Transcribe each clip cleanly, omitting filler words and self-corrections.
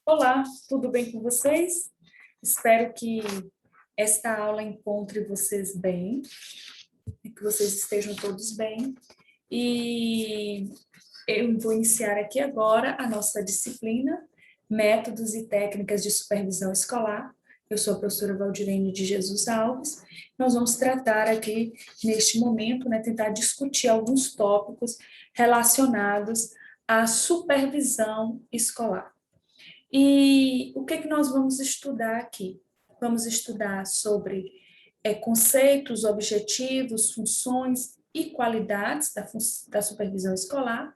Olá, tudo bem com vocês? Espero que esta aula encontre vocês bem e que vocês estejam todos bem. E eu vou iniciar aqui agora a nossa disciplina, Métodos e Técnicas de Supervisão Escolar. Eu sou a professora Valdirene de Jesus Alves. Nós vamos tratar aqui, neste momento, tentar discutir alguns tópicos relacionados à supervisão escolar. E o que nós vamos estudar aqui? Vamos estudar sobre conceitos, objetivos, funções e qualidades da supervisão escolar,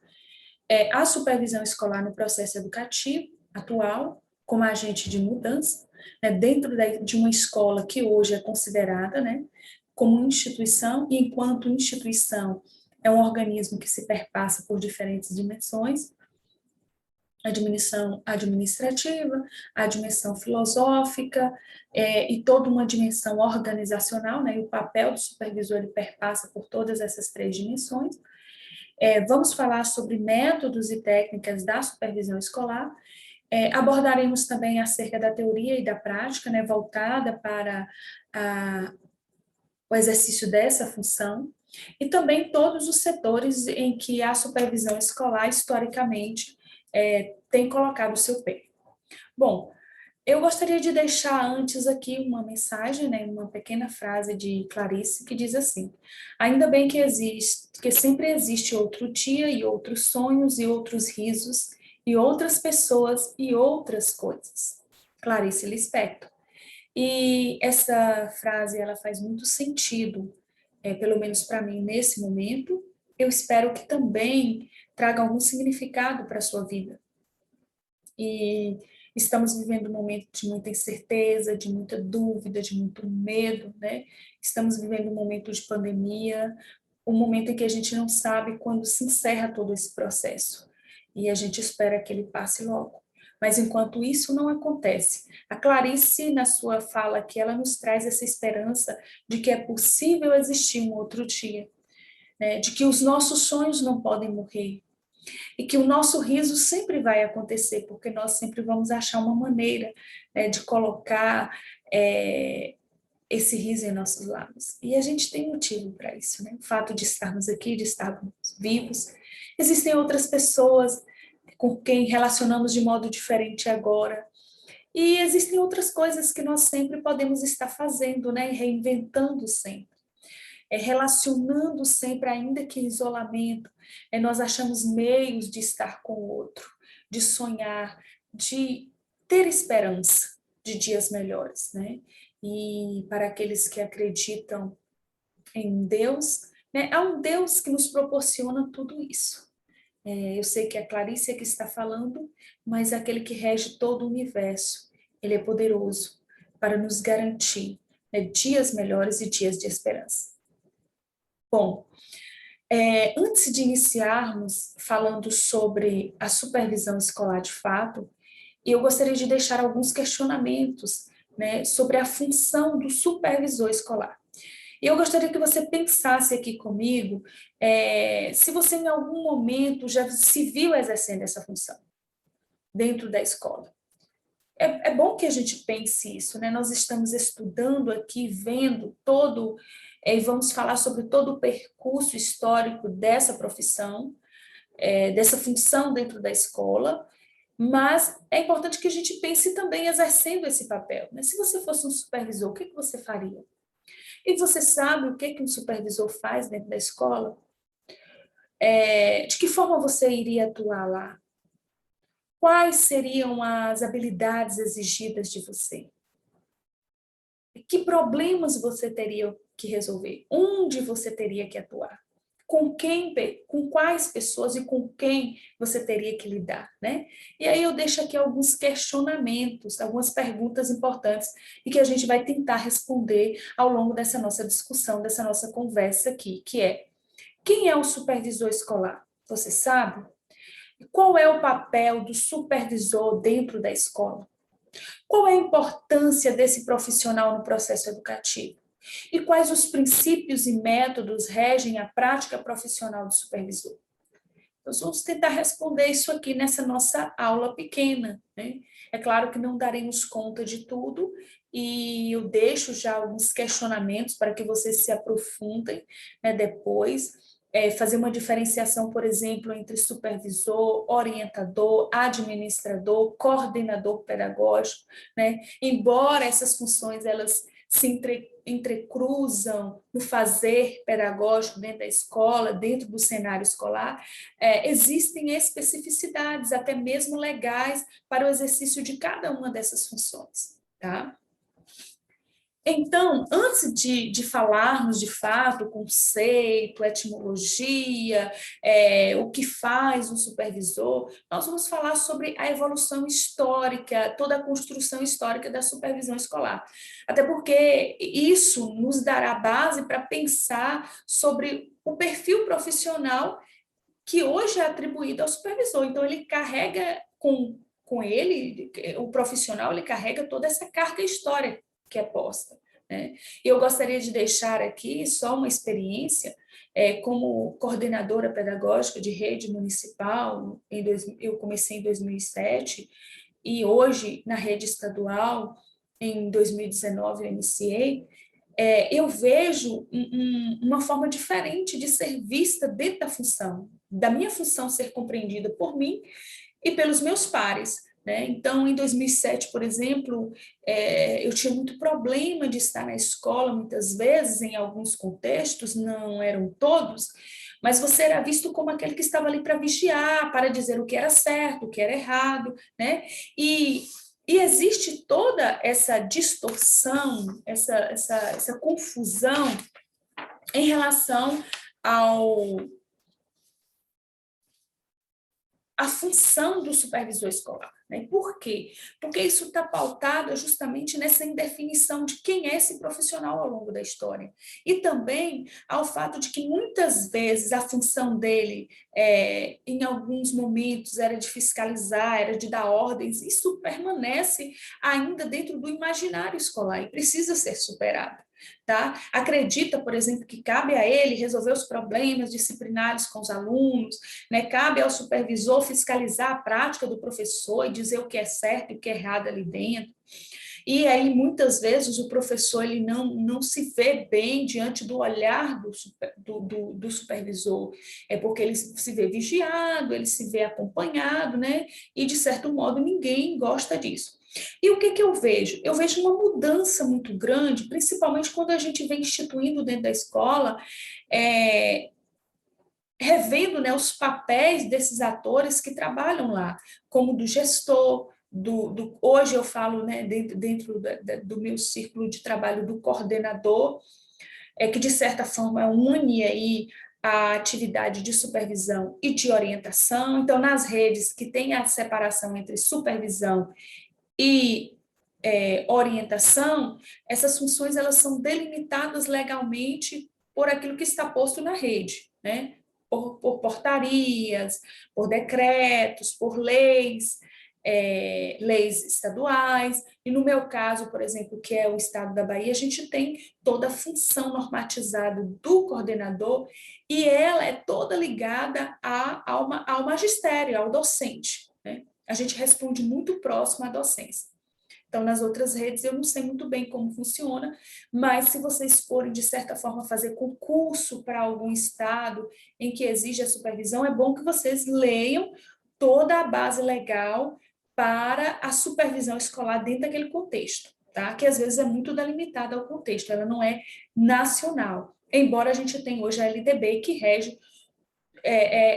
a supervisão escolar no processo educativo atual, como agente de mudança, dentro de uma escola que hoje é considerada como instituição, e enquanto instituição é um organismo que se perpassa por diferentes dimensões, a dimensão administrativa, a dimensão filosófica e toda uma dimensão organizacional, e o papel do supervisor ele perpassa por todas essas três dimensões. Vamos falar sobre métodos e técnicas da supervisão escolar, abordaremos também acerca da teoria e da prática, voltada para o exercício dessa função, e também todos os setores em que a supervisão escolar, historicamente, tem colocado o seu pé. Bom, eu gostaria de deixar antes aqui uma mensagem, uma pequena frase de Clarice, que diz assim: ainda bem que sempre existe outro dia e outros sonhos e outros risos e outras pessoas e outras coisas. Clarice Lispector. E essa frase, ela faz muito sentido, pelo menos para mim, nesse momento. Eu espero que também traga algum significado para a sua vida. E estamos vivendo um momento de muita incerteza, de muita dúvida, de muito medo, Estamos vivendo um momento de pandemia, um momento em que a gente não sabe quando se encerra todo esse processo. E a gente espera que ele passe logo. Mas enquanto isso não acontece, a Clarice, na sua fala aqui, ela nos traz essa esperança de que é possível existir um outro dia, de que os nossos sonhos não podem morrer, e que o nosso riso sempre vai acontecer, porque nós sempre vamos achar uma maneira de colocar esse riso em nossos lábios. E a gente tem motivo para isso, O fato de estarmos aqui, de estarmos vivos. Existem outras pessoas com quem relacionamos de modo diferente agora, e existem outras coisas que nós sempre podemos estar fazendo, reinventando sempre. Relacionando sempre, ainda que em isolamento, nós achamos meios de estar com o outro, de sonhar, de ter esperança de dias melhores, E para aqueles que acreditam em Deus, há um Deus que nos proporciona tudo isso. Eu sei que é a Clarice que está falando, mas aquele que rege todo o universo, ele é poderoso para nos garantir dias melhores e dias de esperança. Bom, antes de iniciarmos falando sobre a supervisão escolar de fato, eu gostaria de deixar alguns questionamentos, sobre a função do supervisor escolar. E eu gostaria que você pensasse aqui comigo, se você em algum momento já se viu exercendo essa função dentro da escola. É bom que a gente pense isso, Nós estamos estudando aqui, vendo todo, e vamos falar sobre todo o percurso histórico dessa profissão, dessa função dentro da escola, mas é importante que a gente pense também exercendo esse papel, Se você fosse um supervisor, o que você faria? E você sabe o que um supervisor faz dentro da escola? De que forma você iria atuar lá? Quais seriam as habilidades exigidas de você? Que problemas você teria que resolver? Onde você teria que atuar? Com quais pessoas e com quem você teria que lidar, E aí eu deixo aqui alguns questionamentos, algumas perguntas importantes e que a gente vai tentar responder ao longo dessa nossa discussão, dessa nossa conversa aqui, que é: quem é o supervisor escolar? Você sabe? Qual é o papel do supervisor dentro da escola? Qual é a importância desse profissional no processo educativo? E quais os princípios e métodos regem a prática profissional do supervisor? Nós vamos tentar responder isso aqui nessa nossa aula pequena, né? É claro que não daremos conta de tudo, e eu deixo já alguns questionamentos para que vocês se aprofundem, né, depois. Fazer uma diferenciação, por exemplo, entre supervisor, orientador, administrador, coordenador pedagógico, né? Embora essas funções elas se entrecruzam no fazer pedagógico dentro da escola, dentro do cenário escolar, existem especificidades, até mesmo legais, para o exercício de cada uma dessas funções, tá? Então, antes de falarmos de fato o conceito, etimologia, o que faz um supervisor, nós vamos falar sobre a evolução histórica, toda a construção histórica da supervisão escolar. Até porque isso nos dará base para pensar sobre o perfil profissional que hoje é atribuído ao supervisor. Então, ele carrega com ele, o profissional, ele carrega toda essa carga histórica que é posta, né? E eu gostaria de deixar aqui só uma experiência, como coordenadora pedagógica de rede municipal, eu comecei em 2007, e hoje, na rede estadual, em 2019, eu iniciei, eu vejo uma forma diferente de ser vista dentro da minha função ser compreendida por mim e pelos meus pares, né? Então, em 2007, por exemplo, eu tinha muito problema de estar na escola, muitas vezes, em alguns contextos, não eram todos, mas você era visto como aquele que estava ali para vigiar, para dizer o que era certo, o que era errado, né? E existe toda essa distorção, essa confusão em relação ao a função do supervisor escolar, né? Por quê? Porque isso está pautado justamente nessa indefinição de quem é esse profissional ao longo da história. E também ao fato de que muitas vezes a função dele, em alguns momentos, era de fiscalizar, era de dar ordens, isso permanece ainda dentro do imaginário escolar e precisa ser superado. Tá? Acredita, por exemplo, que cabe a ele resolver os problemas disciplinares com os alunos, né? Cabe ao supervisor fiscalizar a prática do professor e dizer o que é certo e o que é errado ali dentro. E aí, muitas vezes, o professor ele não se vê bem diante do olhar do supervisor, porque ele se vê vigiado, ele se vê acompanhado, né? E, de certo modo, ninguém gosta disso. E o que eu vejo? Eu vejo uma mudança muito grande, principalmente quando a gente vem instituindo dentro da escola, revendo, né, os papéis desses atores que trabalham lá, como do gestor, hoje eu falo, né, dentro do meu círculo de trabalho, do coordenador, que de certa forma une aí a atividade de supervisão e de orientação. Então, nas redes que tem a separação entre supervisão e orientação, essas funções elas são delimitadas legalmente por aquilo que está posto na rede, né? Por portarias, por decretos, por leis, leis estaduais, e no meu caso, por exemplo, que é o estado da Bahia, a gente tem toda a função normatizada do coordenador, e ela é toda ligada ao magistério, ao docente, né? A gente responde muito próximo à docência. Então, nas outras redes, eu não sei muito bem como funciona, mas se vocês forem, de certa forma, fazer concurso para algum estado em que exige a supervisão, é bom que vocês leiam toda a base legal para a supervisão escolar dentro daquele contexto, tá? Que às vezes é muito delimitada ao contexto, ela não é nacional. Embora a gente tenha hoje a LDB que rege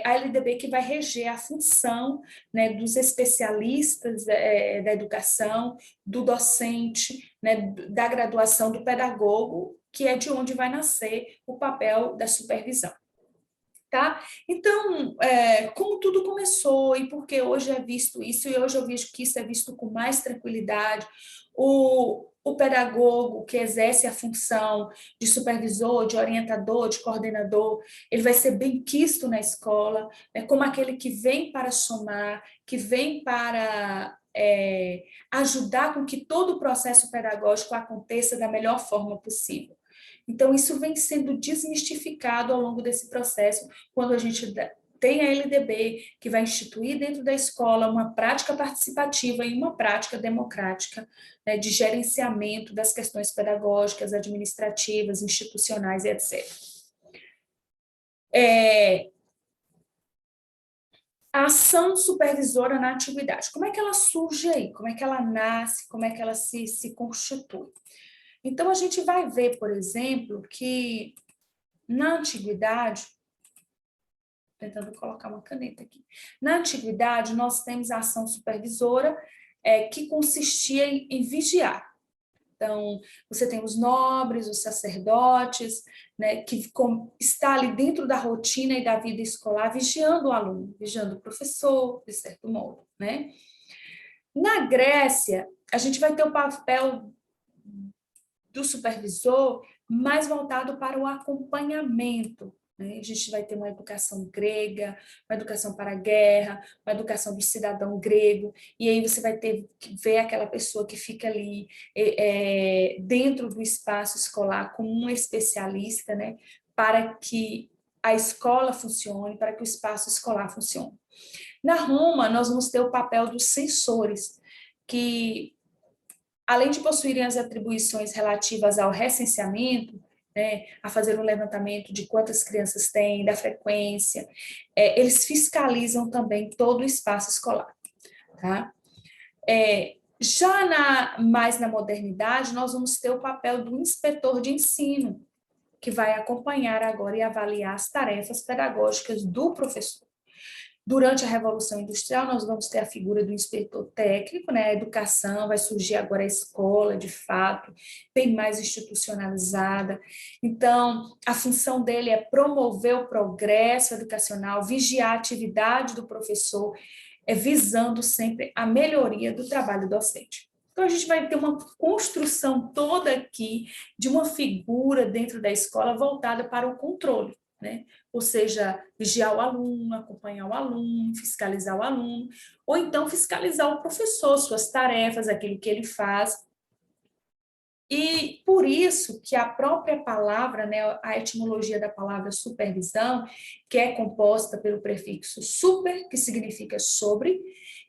a LDB que vai reger a função, né, dos especialistas da educação, do docente, né, da graduação, do pedagogo, que é de onde vai nascer o papel da supervisão. Tá? Então, como tudo começou e porque hoje é visto isso, e hoje eu vejo que isso é visto com mais tranquilidade, o pedagogo que exerce a função de supervisor, de orientador, de coordenador, ele vai ser bem quisto na escola, né, como aquele que vem para somar, que vem para ajudar com que todo o processo pedagógico aconteça da melhor forma possível. Então, isso vem sendo desmistificado ao longo desse processo, quando a gente tem a LDB, que vai instituir dentro da escola uma prática participativa e uma prática democrática, né, de gerenciamento das questões pedagógicas, administrativas, institucionais e etc. A ação supervisora na atividade. Como é que ela surge aí? Como é que ela nasce? Como é que ela se constitui? Então, a gente vai ver, por exemplo, que na antiguidade, tentando colocar uma caneta aqui, na antiguidade nós temos a ação supervisora, que consistia em vigiar. Então, você tem os nobres, os sacerdotes, né, que está ali dentro da rotina e da vida escolar, vigiando o aluno, vigiando o professor, de certo modo, né? Na Grécia, a gente vai ter o papel do supervisor mais voltado para o acompanhamento, né? A gente vai ter uma educação grega, uma educação para a guerra, uma educação do cidadão grego, e aí você vai ter que ver aquela pessoa que fica ali dentro do espaço escolar como um especialista, né? Para que a escola funcione, para que o espaço escolar funcione. Na Roma, nós vamos ter o papel dos censores, que além de possuírem as atribuições relativas ao recenseamento, né, a fazer um levantamento de quantas crianças têm, da frequência, eles fiscalizam também todo o espaço escolar. Tá? Já mais na modernidade, nós vamos ter o papel do inspetor de ensino, que vai acompanhar agora e avaliar as tarefas pedagógicas do professor. Durante a Revolução Industrial, nós vamos ter a figura do inspetor técnico, né? A educação, vai surgir agora a escola, de fato, bem mais institucionalizada. Então, a função dele é promover o progresso educacional, vigiar a atividade do professor, visando sempre a melhoria do trabalho docente. Então, a gente vai ter uma construção toda aqui de uma figura dentro da escola voltada para o controle, né? Ou seja, vigiar o aluno, acompanhar o aluno, fiscalizar o aluno, ou então fiscalizar o professor, suas tarefas, aquilo que ele faz. E por isso que a própria palavra, né, a etimologia da palavra supervisão, que é composta pelo prefixo super, que significa sobre,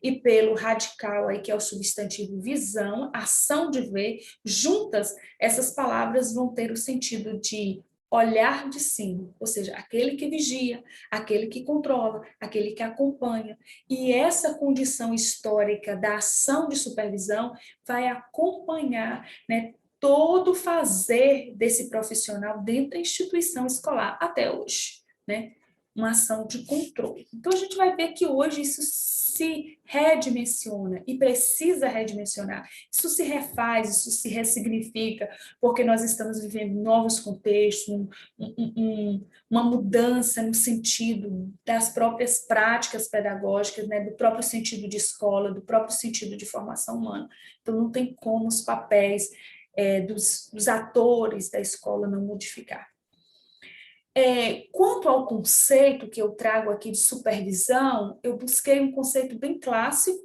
e pelo radical, aí, que é o substantivo visão, ação de ver, juntas, essas palavras vão ter o sentido de olhar de cima, ou seja, aquele que vigia, aquele que controla, aquele que acompanha. E essa condição histórica da ação de supervisão vai acompanhar, né, todo o fazer desse profissional dentro da instituição escolar até hoje, né? Uma ação de controle. Então, a gente vai ver que hoje isso se redimensiona e precisa redimensionar. Isso se refaz, isso se ressignifica, porque nós estamos vivendo novos contextos, uma mudança no sentido das próprias práticas pedagógicas, né, do próprio sentido de escola, do próprio sentido de formação humana. Então, não tem como os papéis dos atores da escola não modificar. Quanto ao conceito que eu trago aqui de supervisão, eu busquei um conceito bem clássico,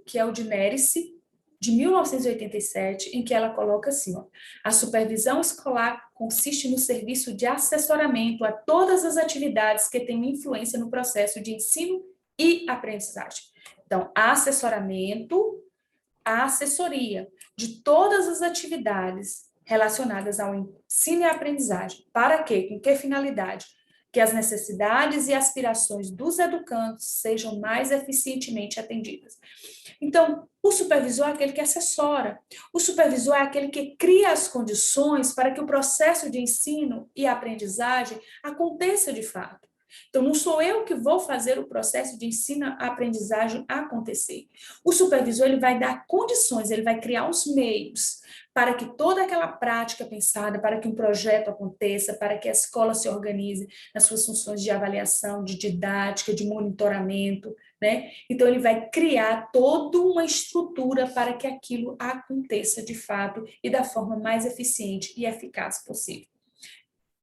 que é o de Nérice, de 1987, em que ela coloca assim, ó, a supervisão escolar consiste no serviço de assessoramento a todas as atividades que têm influência no processo de ensino e aprendizagem. Então, assessoramento, a assessoria de todas as atividades relacionadas ao ensino e aprendizagem. Para quê? Com que finalidade? Que as necessidades e aspirações dos educandos sejam mais eficientemente atendidas. Então, o supervisor é aquele que assessora, o supervisor é aquele que cria as condições para que o processo de ensino e aprendizagem aconteça de fato. Então, não sou eu que vou fazer o processo de ensino-aprendizagem acontecer. O supervisor ele vai dar condições, ele vai criar os meios para que toda aquela prática pensada, para que um projeto aconteça, para que a escola se organize nas suas funções de avaliação, de didática, de monitoramento, né? Então, ele vai criar toda uma estrutura para que aquilo aconteça de fato e da forma mais eficiente e eficaz possível.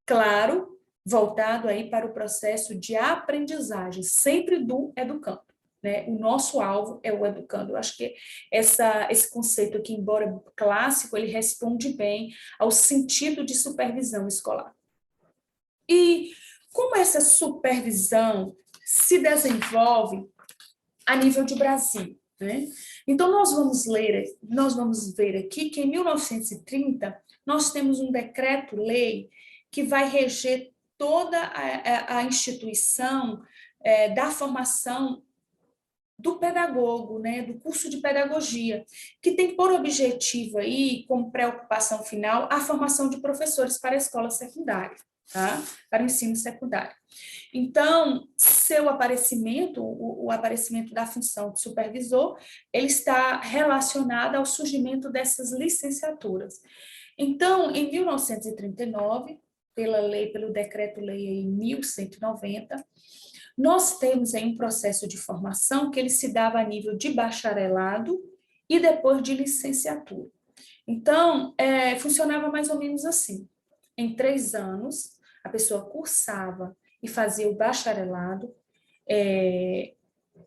Claro, voltado aí para o processo de aprendizagem, sempre do educando, né? O nosso alvo é o educando. Eu acho que esse conceito aqui, embora clássico, ele responde bem ao sentido de supervisão escolar. E como essa supervisão se desenvolve a nível de Brasil, né? Então, nós vamos ver aqui que em 1930 nós temos um decreto-lei que vai reger toda a instituição da formação do pedagogo, né, do curso de pedagogia, que tem por objetivo aí, como preocupação final, a formação de professores para a escola secundária, tá? Para o ensino secundário. Então, seu aparecimento, o aparecimento da função de supervisor, ele está relacionado ao surgimento dessas licenciaturas. Então, em 1939, pelo decreto-lei em 1190, nós temos aí um processo de formação que ele se dava a nível de bacharelado e depois de licenciatura. Então, funcionava mais ou menos assim. Em 3 anos, a pessoa cursava e fazia o bacharelado,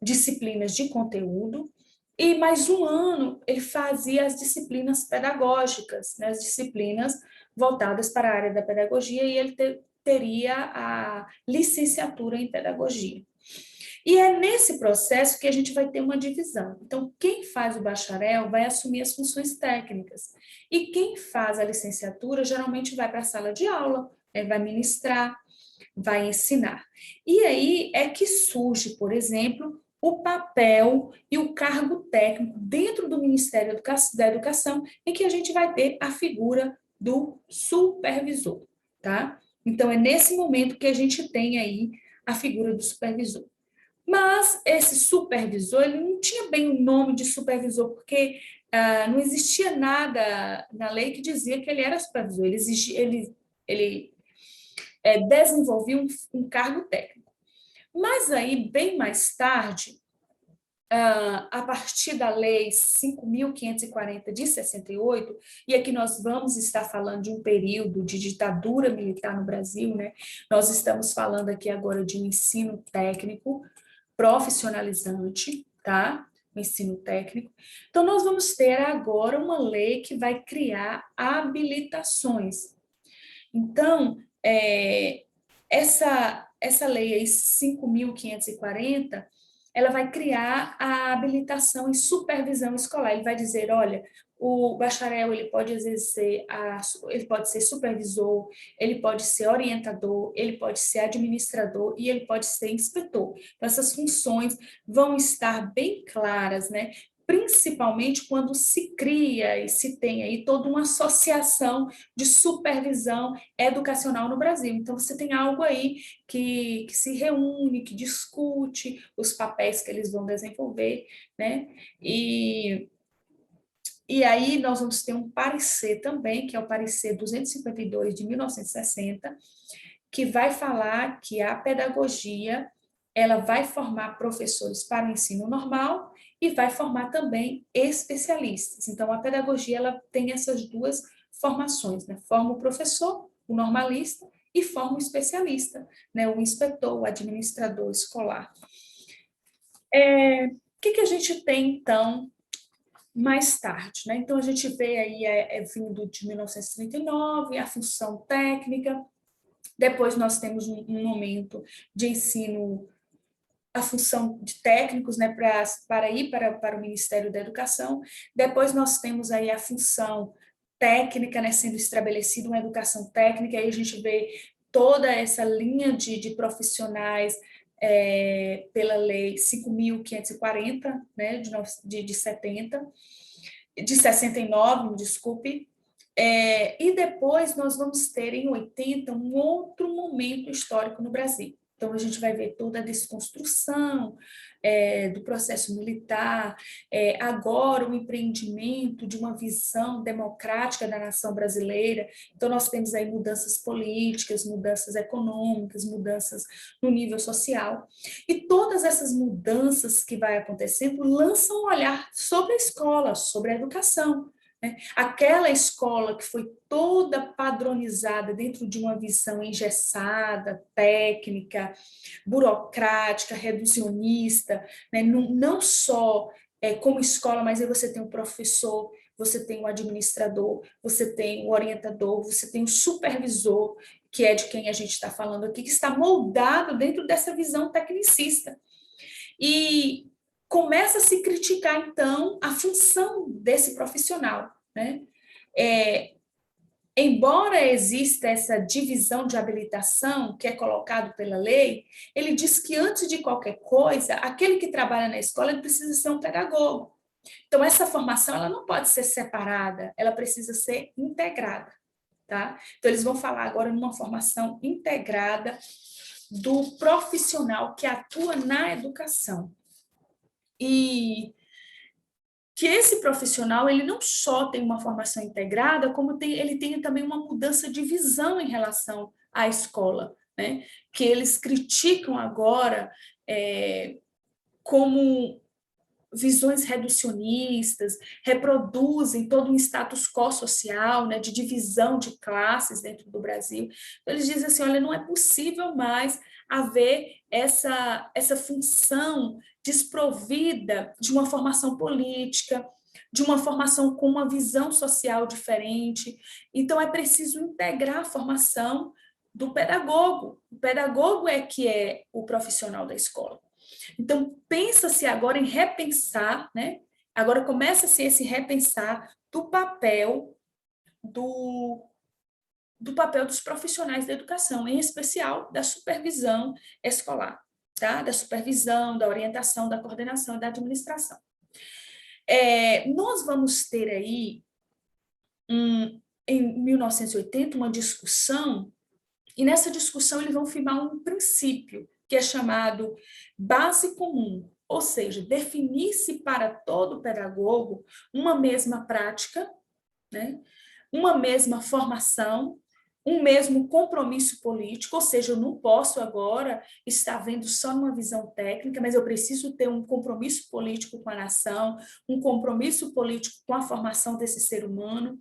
disciplinas de conteúdo, e mais um ano ele fazia as disciplinas pedagógicas, né, as disciplinas voltadas para a área da pedagogia, e ele teria a licenciatura em pedagogia. E é nesse processo que a gente vai ter uma divisão. Então, quem faz o bacharel vai assumir as funções técnicas, e quem faz a licenciatura geralmente vai para a sala de aula, vai ministrar, vai ensinar. E aí é que surge, por exemplo, o papel e o cargo técnico dentro do Ministério da Educação, em que a gente vai ter a figura do supervisor, tá? Então, é nesse momento que a gente tem aí a figura do supervisor. Mas esse supervisor, ele não tinha bem o nome de supervisor, porque não existia nada na lei que dizia que ele era supervisor. Ele desenvolvia um cargo técnico. Mas aí, bem mais tarde, a partir da Lei 5.540 de 68, e aqui nós vamos estar falando de um período de ditadura militar no Brasil, né? Nós estamos falando aqui agora de um ensino técnico profissionalizante, tá? O ensino técnico. Então, nós vamos ter agora uma lei que vai criar habilitações. Então, essa lei aí, 5.540, ela vai criar a habilitação em supervisão escolar. Ele vai dizer, olha, o bacharel ele pode exercer, ele pode ser supervisor, ele pode ser orientador, ele pode ser administrador e ele pode ser inspetor. Então, essas funções vão estar bem claras, né? Principalmente quando se cria e se tem aí toda uma associação de supervisão educacional no Brasil. Então, você tem algo aí que se reúne, que discute os papéis que eles vão desenvolver, né? E aí nós vamos ter um parecer também, que é o parecer 252 de 1960, que vai falar que a pedagogia ela vai formar professores para o ensino normal e vai formar também especialistas. Então, a pedagogia ela tem essas duas formações, né? Forma o professor, o normalista, e forma o especialista, né? O inspetor, o administrador escolar. O que a gente tem, então, mais tarde, né? Então, a gente vê aí, vindo de 1939, a função técnica, depois nós temos um momento de ensino, a função de técnicos, né, para ir para o Ministério da Educação. Depois nós temos aí a função técnica, né, sendo estabelecida uma educação técnica, aí a gente vê toda essa linha de profissionais pela Lei 5.540, né, de 70, de 69, desculpe. E depois nós vamos ter, em 80, um outro momento histórico no Brasil. Então, a gente vai ver toda a desconstrução do processo militar, agora o empreendimento de uma visão democrática da nação brasileira. Então, nós temos aí mudanças políticas, mudanças econômicas, mudanças no nível social. E todas essas mudanças que vai acontecendo lançam um olhar sobre a escola, sobre a educação. Aquela escola que foi toda padronizada dentro de uma visão engessada, técnica, burocrática, reducionista, né? Não só como escola, mas aí você tem o professor você tem o administrador, você tem o orientador, você tem o supervisor, que é de quem a gente está falando aqui, que está moldado dentro dessa visão tecnicista. E começa a se criticar, então, a função desse profissional, né? Embora exista essa divisão de habilitação que é colocado pela lei, ele diz que antes de qualquer coisa, aquele que trabalha na escola ele precisa ser um pedagogo. Então, essa formação ela não pode ser separada, ela precisa ser integrada, tá? Então, eles vão falar agora numa formação integrada do profissional que atua na educação. E que esse profissional ele não só tem uma formação integrada, como ele tem também uma mudança de visão em relação à escola, né? Que eles criticam agora como visões reducionistas, reproduzem todo um status quo social, né, de divisão de classes dentro do Brasil. Então, eles dizem assim, olha, não é possível mais haver essa função desprovida de uma formação política, de uma formação com uma visão social diferente. Então, é preciso integrar a formação do pedagogo. O pedagogo é que é o profissional da escola. Então, pensa-se agora em repensar, né? Agora começa-se esse repensar do papel do papel dos profissionais da educação, em especial da supervisão escolar, tá? Da supervisão, da orientação, da coordenação e da administração. Nós vamos ter aí, em 1980, uma discussão, e nessa discussão eles vão firmar um princípio, que é chamado base comum, ou seja, definir-se para todo pedagogo uma mesma prática, né? Uma mesma formação, um mesmo compromisso político, ou seja, eu não posso agora estar vendo só uma visão técnica, mas eu preciso ter um compromisso político com a nação, um compromisso político com a formação desse ser humano,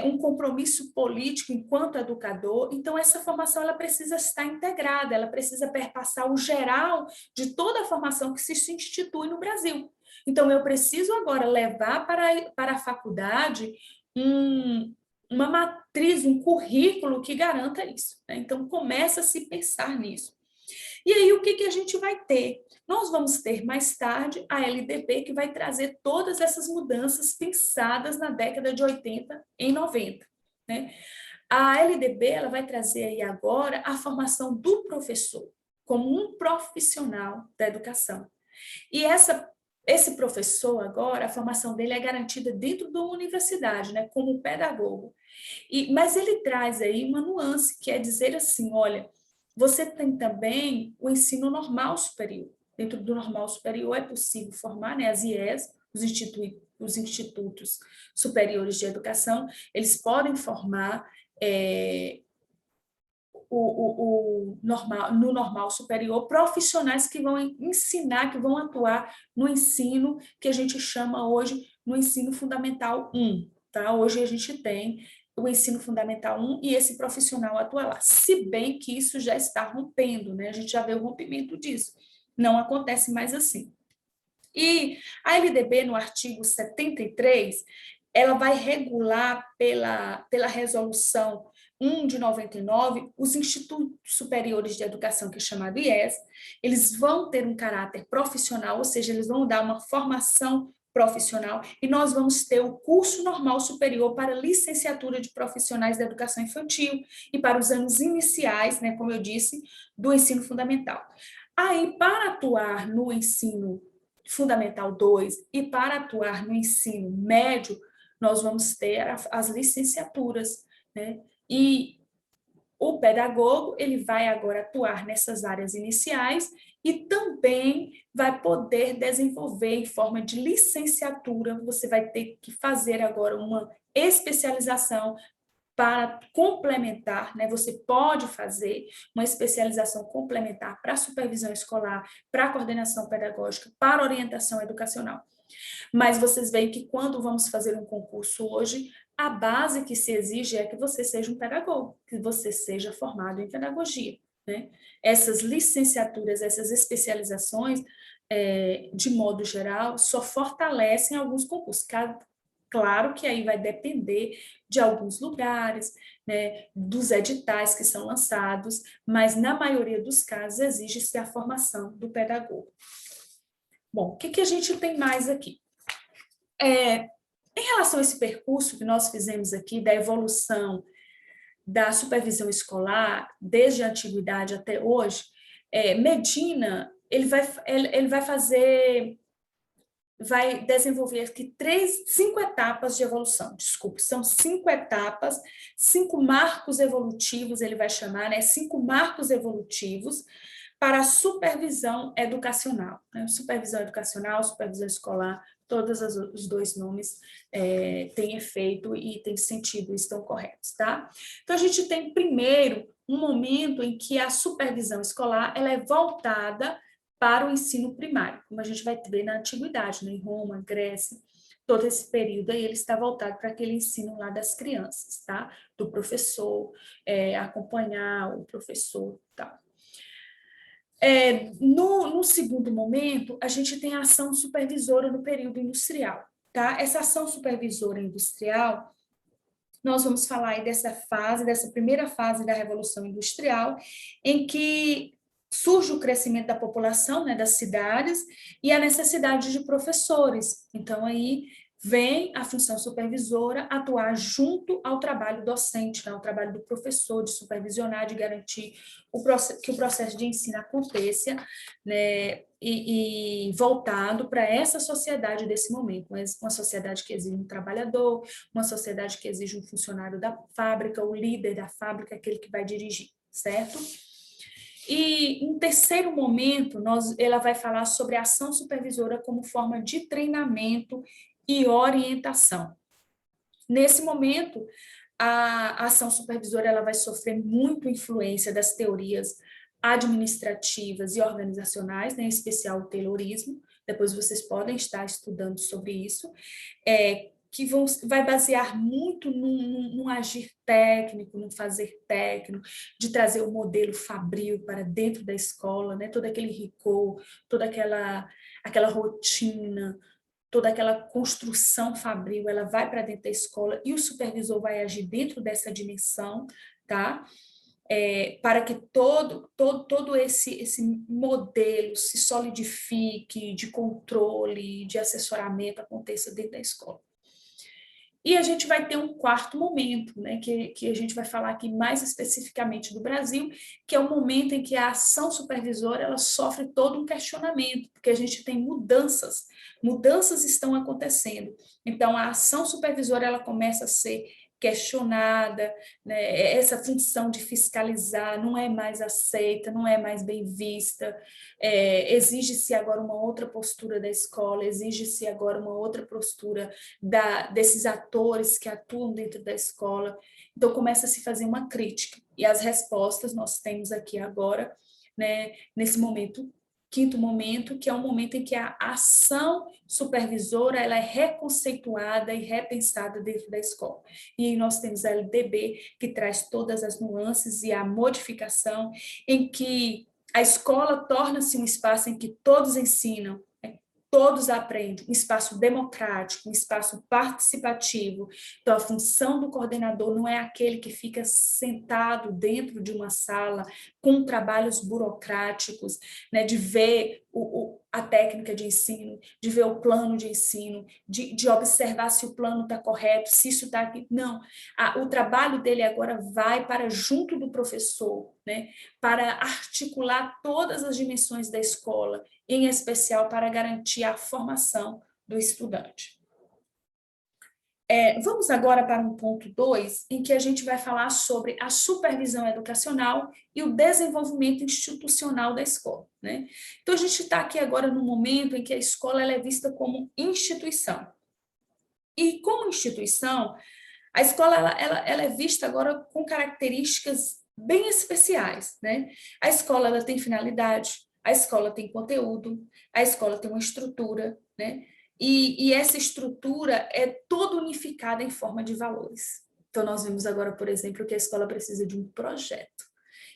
um compromisso político enquanto educador. Então, essa formação ela precisa estar integrada, ela precisa perpassar o geral de toda a formação que se institui no Brasil. Então, eu preciso agora levar para a faculdade uma matriz, um currículo que garanta isso, né? Então, começa a se pensar nisso. E aí, o que a gente vai ter? Nós vamos ter mais tarde a LDB, que vai trazer todas essas mudanças pensadas na década de 80 e 90. Né? A LDB ela vai trazer aí agora a formação do professor como um profissional da educação. E esse professor agora, a formação dele é garantida dentro da universidade, né, como pedagogo. Mas ele traz aí uma nuance, que é dizer assim, olha, você tem também o ensino normal superior. Dentro do normal superior é possível formar, né, as IES, os institutos superiores de educação, eles podem formar no normal superior profissionais que vão ensinar, que vão atuar no ensino que a gente chama hoje no ensino fundamental 1. Tá? Hoje a gente tem o ensino fundamental 1 e esse profissional atua lá. Se bem que isso já está rompendo, né? A gente já vê o rompimento disso. Não acontece mais assim. E a LDB, no artigo 73, ela vai regular pela resolução 1 de 99, os institutos superiores de educação, que é chamado IES, eles vão ter um caráter profissional, ou seja, eles vão dar uma formação profissional, e nós vamos ter o curso normal superior para licenciatura de profissionais da educação infantil e para os anos iniciais, né, como eu disse, do ensino fundamental. Aí, para atuar no ensino fundamental 2 e para atuar no ensino médio, nós vamos ter as licenciaturas, né? E o pedagogo, ele vai agora atuar nessas áreas iniciais e também vai poder desenvolver em forma de licenciatura, você vai ter que fazer agora uma especialização para complementar, né? Você pode fazer uma especialização complementar para a supervisão escolar, para a coordenação pedagógica, para a orientação educacional. Mas vocês veem que quando vamos fazer um concurso hoje, a base que se exige é que você seja um pedagogo, que você seja formado em pedagogia, né? Essas licenciaturas, essas especializações, de modo geral, só fortalecem alguns concursos. Claro que aí vai depender de alguns lugares, né, dos editais que são lançados, mas na maioria dos casos exige-se a formação do pedagogo. Bom, o que a gente tem mais aqui? Em relação a esse percurso que nós fizemos aqui, da evolução da supervisão escolar, desde a antiguidade até hoje, Medina, vai desenvolver aqui cinco etapas de evolução, desculpe, são 5 etapas, 5 marcos evolutivos, ele vai chamar, né? 5 marcos evolutivos para a supervisão educacional, né? Supervisão educacional, supervisão escolar, todos os 2 nomes têm efeito e têm sentido, estão corretos, tá? Então, a gente tem, primeiro, um momento em que a supervisão escolar ela é voltada para o ensino primário, como a gente vai ver na antiguidade, né? Em Roma, Grécia, todo esse período aí ele está voltado para aquele ensino lá das crianças, tá? Do professor, acompanhar o professor, tá? No segundo momento, a gente tem a ação supervisora no período industrial, tá? Essa ação supervisora industrial, nós vamos falar aí dessa primeira fase da Revolução Industrial, em que surge o crescimento da população, né, das cidades, e a necessidade de professores. Então, aí vem a função supervisora atuar junto ao trabalho docente, né, ao trabalho do professor, de supervisionar, de garantir que o processo de ensino aconteça, né, e voltado para essa sociedade desse momento, uma sociedade que exige um trabalhador, uma sociedade que exige um funcionário da fábrica, o líder da fábrica, aquele que vai dirigir, certo? E, em terceiro momento, ela vai falar sobre a ação supervisora como forma de treinamento e orientação. Nesse momento, a ação supervisora ela vai sofrer muito influência das teorias administrativas e organizacionais, né, em especial o Taylorismo. Depois vocês podem estar estudando sobre isso, que vai basear muito num agir técnico, num fazer técnico, de trazer o modelo fabril para dentro da escola, né? Todo aquele rigor, toda aquela rotina, toda aquela construção fabril, ela vai para dentro da escola e o supervisor vai agir dentro dessa dimensão, tá? Para que todo esse modelo se solidifique de controle, de assessoramento aconteça dentro da escola. E a gente vai ter um quarto momento, né, que a gente vai falar aqui mais especificamente do Brasil, que é o momento em que a ação supervisora ela sofre todo um questionamento, porque a gente tem mudanças estão acontecendo. Então, a ação supervisora ela começa a ser questionada, né, essa função de fiscalizar não é mais aceita, não é mais bem vista, exige-se agora uma outra postura da escola, exige-se agora uma outra postura desses atores que atuam dentro da escola. Então, começa a se fazer uma crítica. E as respostas nós temos aqui agora, né, nesse momento, quinto momento, que é um momento em que a ação supervisora ela é reconceituada e repensada dentro da escola. E nós temos a LDB, que traz todas as nuances e a modificação, em que a escola torna-se um espaço em que todos ensinam, todos aprendem, um espaço democrático, um espaço participativo. Então, a função do coordenador não é aquele que fica sentado dentro de uma sala com trabalhos burocráticos, né, de ver a técnica de ensino, de ver o plano de ensino, de observar se o plano está correto, se isso está aqui. Não, o trabalho dele agora vai para junto do professor, né, para articular todas as dimensões da escola, em especial para garantir a formação do estudante. Vamos agora para um ponto 2, em que a gente vai falar sobre a supervisão educacional e o desenvolvimento institucional da escola, né? Então, a gente está aqui agora no momento em que a escola ela é vista como instituição. E, como instituição, a escola ela é vista agora com características bem especiais, né? A escola ela tem finalidade, a escola tem conteúdo, a escola tem uma estrutura, né? E essa estrutura é toda unificada em forma de valores. Então, nós vemos agora, por exemplo, que a escola precisa de um projeto.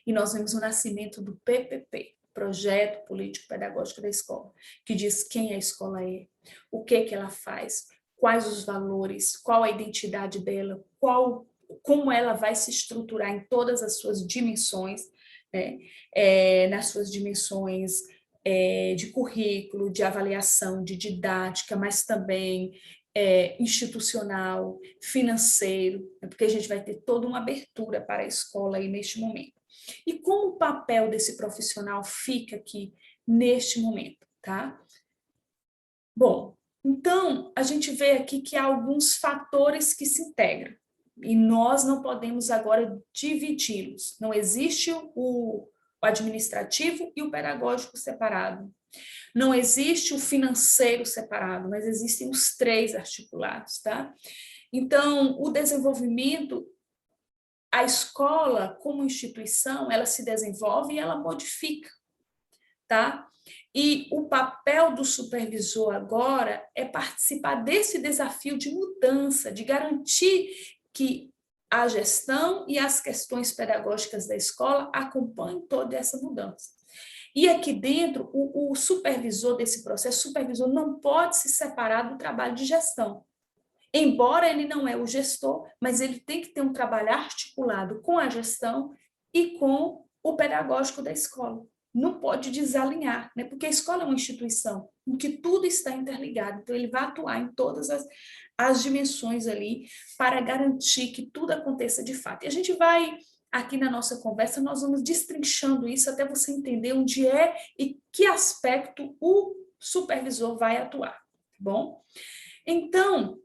E nós vemos o nascimento do PPP, Projeto Político Pedagógico da Escola, que diz quem a escola é, o que ela faz, quais os valores, qual a identidade dela, como ela vai se estruturar em todas as suas dimensões, né? Nas suas dimensões de currículo, de avaliação, de didática, mas também institucional, financeiro, né? Porque a gente vai ter toda uma abertura para a escola aí neste momento. E como o papel desse profissional fica aqui neste momento, tá? Bom, então a gente vê aqui que há alguns fatores que se integram e nós não podemos agora dividi-los. Não existe o administrativo e o pedagógico separado. Não existe o financeiro separado, mas existem os três articulados, tá? Então, o desenvolvimento, a escola como instituição, ela se desenvolve e ela modifica, tá? E o papel do supervisor agora é participar desse desafio de mudança, de garantir que a gestão e as questões pedagógicas da escola acompanhem toda essa mudança. E aqui dentro, o supervisor desse processo, o supervisor não pode se separar do trabalho de gestão. Embora ele não é o gestor, mas ele tem que ter um trabalho articulado com a gestão e com o pedagógico da escola. Não pode desalinhar, né? Porque a escola é uma instituição em que tudo está interligado, então ele vai atuar em todas as dimensões ali para garantir que tudo aconteça de fato. E a gente vai, aqui na nossa conversa, nós vamos destrinchando isso até você entender onde é e que aspecto o supervisor vai atuar, tá bom? Então,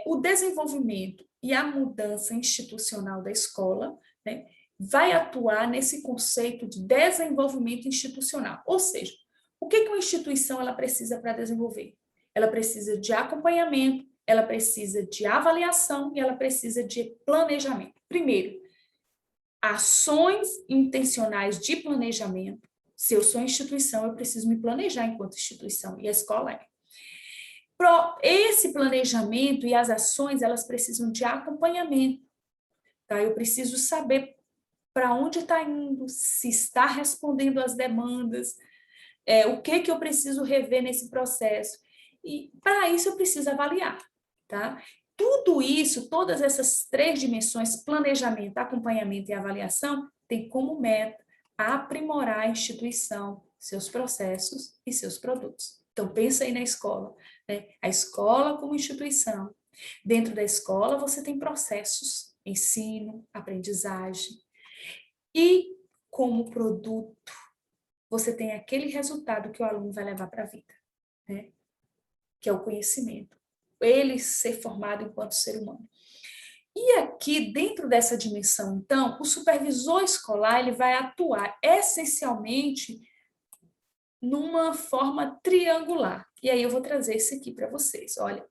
o desenvolvimento e a mudança institucional da escola, né, vai atuar nesse conceito de desenvolvimento institucional. Ou seja, o que uma instituição ela precisa para desenvolver? Ela precisa de acompanhamento, ela precisa de avaliação e ela precisa de planejamento. Primeiro, ações intencionais de planejamento. Se eu sou instituição, eu preciso me planejar enquanto instituição, e a escola é. Esse planejamento e as ações, elas precisam de acompanhamento, tá? Eu preciso saber para onde está indo, se está respondendo às demandas, o que eu preciso rever nesse processo. E para isso eu preciso avaliar, tá? Tudo isso, todas essas três dimensões, planejamento, acompanhamento e avaliação, tem como meta aprimorar a instituição, seus processos e seus produtos. Então, pensa aí na escola, né? A escola como instituição. Dentro da escola, você tem processos, ensino, aprendizagem. E, como produto, você tem aquele resultado que o aluno vai levar para a vida, né? Que é o conhecimento. Ele ser formado enquanto ser humano. E aqui, dentro dessa dimensão, então, o supervisor escolar ele vai atuar essencialmente numa forma triangular. E aí eu vou trazer isso aqui para vocês, olha.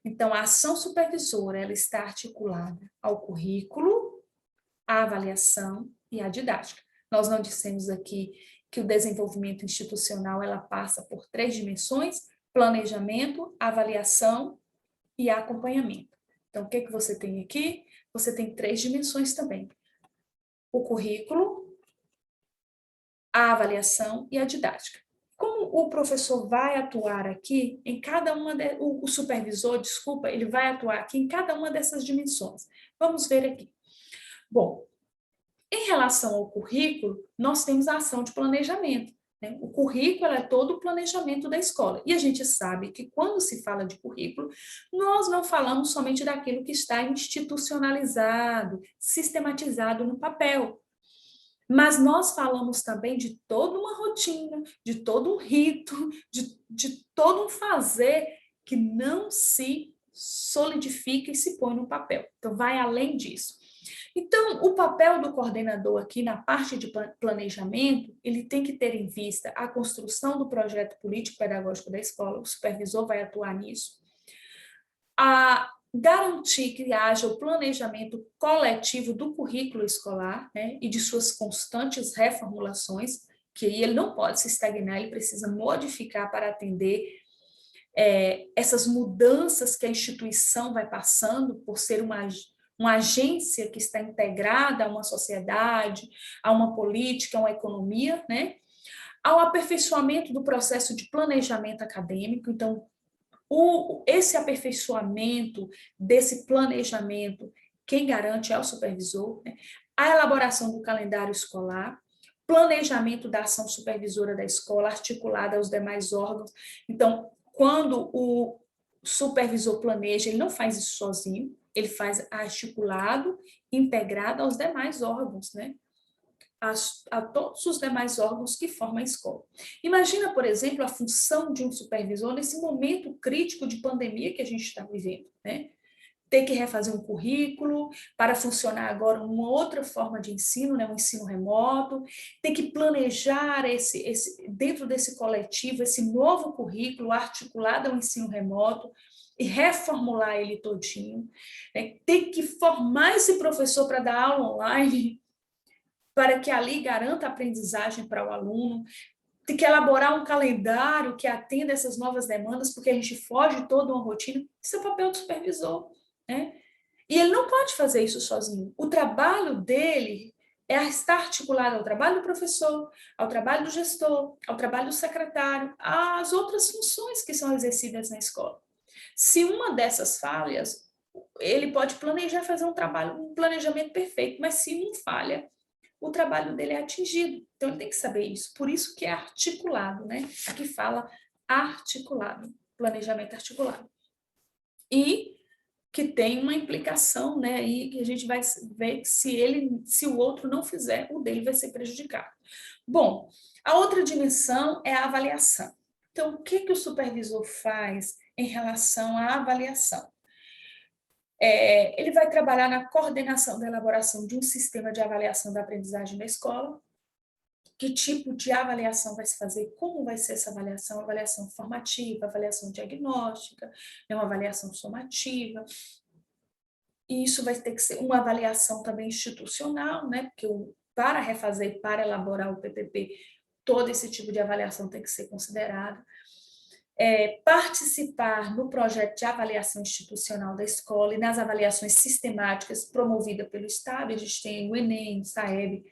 Então, a ação supervisora, ela está articulada ao currículo, à avaliação e à didática. Nós não dissemos aqui que o desenvolvimento institucional, ela passa por três dimensões: planejamento, avaliação e acompanhamento. Então, o que você tem aqui? Você tem três dimensões também: o currículo, a avaliação e a didática. Como o professor vai atuar aqui em cada uma, o supervisor, desculpa, ele vai atuar aqui em cada uma dessas dimensões. Vamos ver aqui. Bom, em relação ao currículo, nós temos a ação de planejamento, né? O currículo é todo o planejamento da escola. E a gente sabe que quando se fala de currículo, nós não falamos somente daquilo que está institucionalizado, sistematizado no papel. Mas nós falamos também de toda uma rotina, de todo um rito, de todo um fazer que não se solidifica e se põe no papel. Então, vai além disso. Então, o papel do coordenador aqui na parte de planejamento, ele tem que ter em vista a construção do projeto político-pedagógico da escola, o supervisor vai atuar nisso, a garantir que haja o planejamento coletivo do currículo escolar, né, e de suas constantes reformulações, que ele não pode se estagnar, ele precisa modificar para atender essas mudanças que a instituição vai passando por ser uma agência que está integrada a uma sociedade, a uma política, a uma economia, né? Ao aperfeiçoamento do processo de planejamento acadêmico. Então, Esse aperfeiçoamento desse planejamento, quem garante é o supervisor, né? A elaboração do calendário escolar, planejamento da ação supervisora da escola, articulada aos demais órgãos. Então, quando o supervisor planeja, ele não faz isso sozinho, ele faz articulado, integrado aos demais órgãos, né? A todos os demais órgãos que formam a escola. Imagina, por exemplo, a função de um supervisor nesse momento crítico de pandemia que a gente está vivendo, né? Ter que refazer um currículo para funcionar agora uma outra forma de ensino, né? Um ensino remoto, ter que planejar dentro desse coletivo, esse novo currículo articulado ao ensino remoto e reformular ele todinho, né? Ter que formar esse professor para dar aula online, para que ali garanta a aprendizagem para o aluno, tem que elaborar um calendário que atenda essas novas demandas, porque a gente foge de toda uma rotina. Isso é o papel do supervisor, né? E ele não pode fazer isso sozinho. O trabalho dele é estar articulado ao trabalho do professor, ao trabalho do gestor, ao trabalho do secretário, às outras funções que são exercidas na escola. Se uma dessas falhas, ele pode planejar fazer um planejamento perfeito, mas se um falha, o trabalho dele é atingido. Então, ele tem que saber isso. Por isso que é articulado, né? Aqui fala articulado, planejamento articulado. E que tem uma implicação, né? E que a gente vai ver que se o outro não fizer, o dele vai ser prejudicado. Bom, a outra dimensão é a avaliação. Então, o que o supervisor faz em relação à avaliação? Ele vai trabalhar na coordenação da elaboração de um sistema de avaliação da aprendizagem da escola. Que tipo de avaliação vai se fazer? Como vai ser essa avaliação? Avaliação formativa, avaliação diagnóstica, uma avaliação somativa. E isso vai ter que ser uma avaliação também institucional, né? Porque para refazer, para elaborar o PPP, todo esse tipo de avaliação tem que ser considerado. Participar no projeto de avaliação institucional da escola e nas avaliações sistemáticas promovidas pelo Estado. A gente tem o Enem, o SAEB.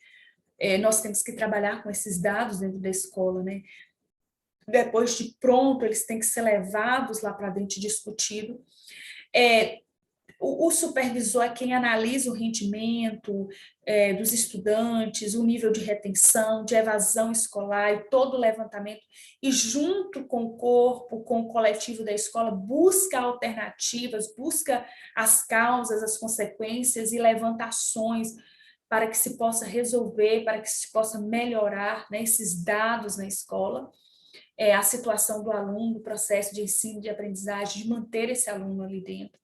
Nós temos que trabalhar com esses dados dentro da escola, né? Depois de pronto, eles têm que ser levados lá para dentro e discutidos. O supervisor é quem analisa o rendimento dos estudantes, o nível de retenção, de evasão escolar e todo o levantamento, e junto com o corpo, com o coletivo da escola, busca alternativas, busca as causas, as consequências e levanta ações para que se possa resolver, para que se possa melhorar, né, esses dados na escola, a situação do aluno, o processo de ensino, de aprendizagem, de manter esse aluno ali dentro.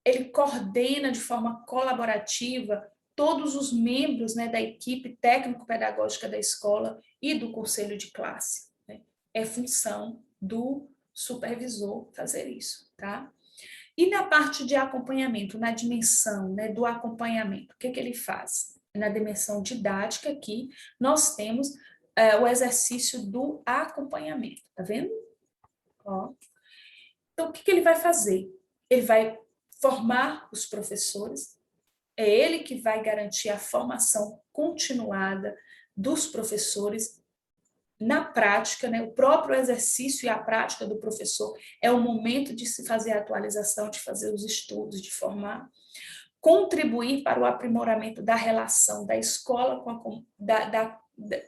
Ele coordena de forma colaborativa todos os membros, né, da equipe técnico-pedagógica da escola e do conselho de classe, né? É função do supervisor fazer isso, tá? E na parte de acompanhamento, na dimensão, né, do acompanhamento, o que ele faz? Na dimensão didática aqui, nós temos o exercício do acompanhamento, tá vendo? Ó. Então, o que ele vai fazer? Ele vai formar os professores, é ele que vai garantir a formação continuada dos professores na prática, né? O próprio exercício e a prática do professor é o momento de se fazer a atualização, de fazer os estudos, de formar, contribuir para o aprimoramento da relação da escola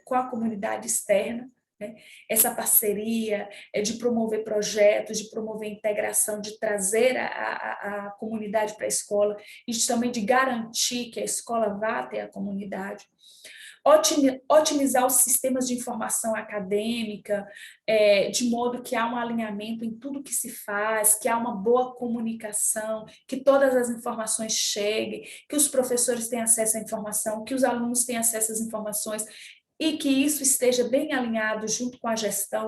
com a comunidade externa, né? Essa parceria de promover projetos, de promover integração, de trazer a comunidade para a escola e também de garantir que a escola vá até a comunidade. Otimizar os sistemas de informação acadêmica, de modo que há um alinhamento em tudo que se faz, que há uma boa comunicação, que todas as informações cheguem, que os professores tenham acesso à informação, que os alunos tenham acesso às informações, e que isso esteja bem alinhado junto com a gestão,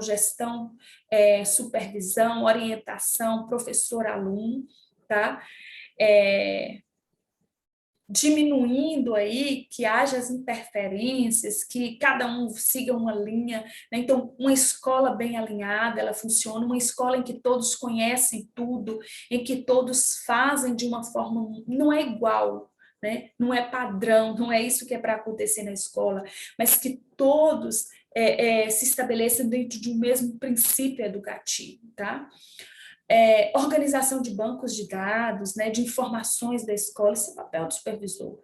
supervisão, orientação, professor-aluno, tá? Diminuindo aí, que haja as interferências, que cada um siga uma linha, né? Então, uma escola bem alinhada, ela funciona, uma escola em que todos conhecem tudo, em que todos fazem de uma forma, não é igual, né? Não é padrão, não é isso que é para acontecer na escola, mas que todos se estabeleçam dentro de um mesmo princípio educativo, tá? Organização de bancos de dados, né, de informações da escola, esse é o papel do supervisor.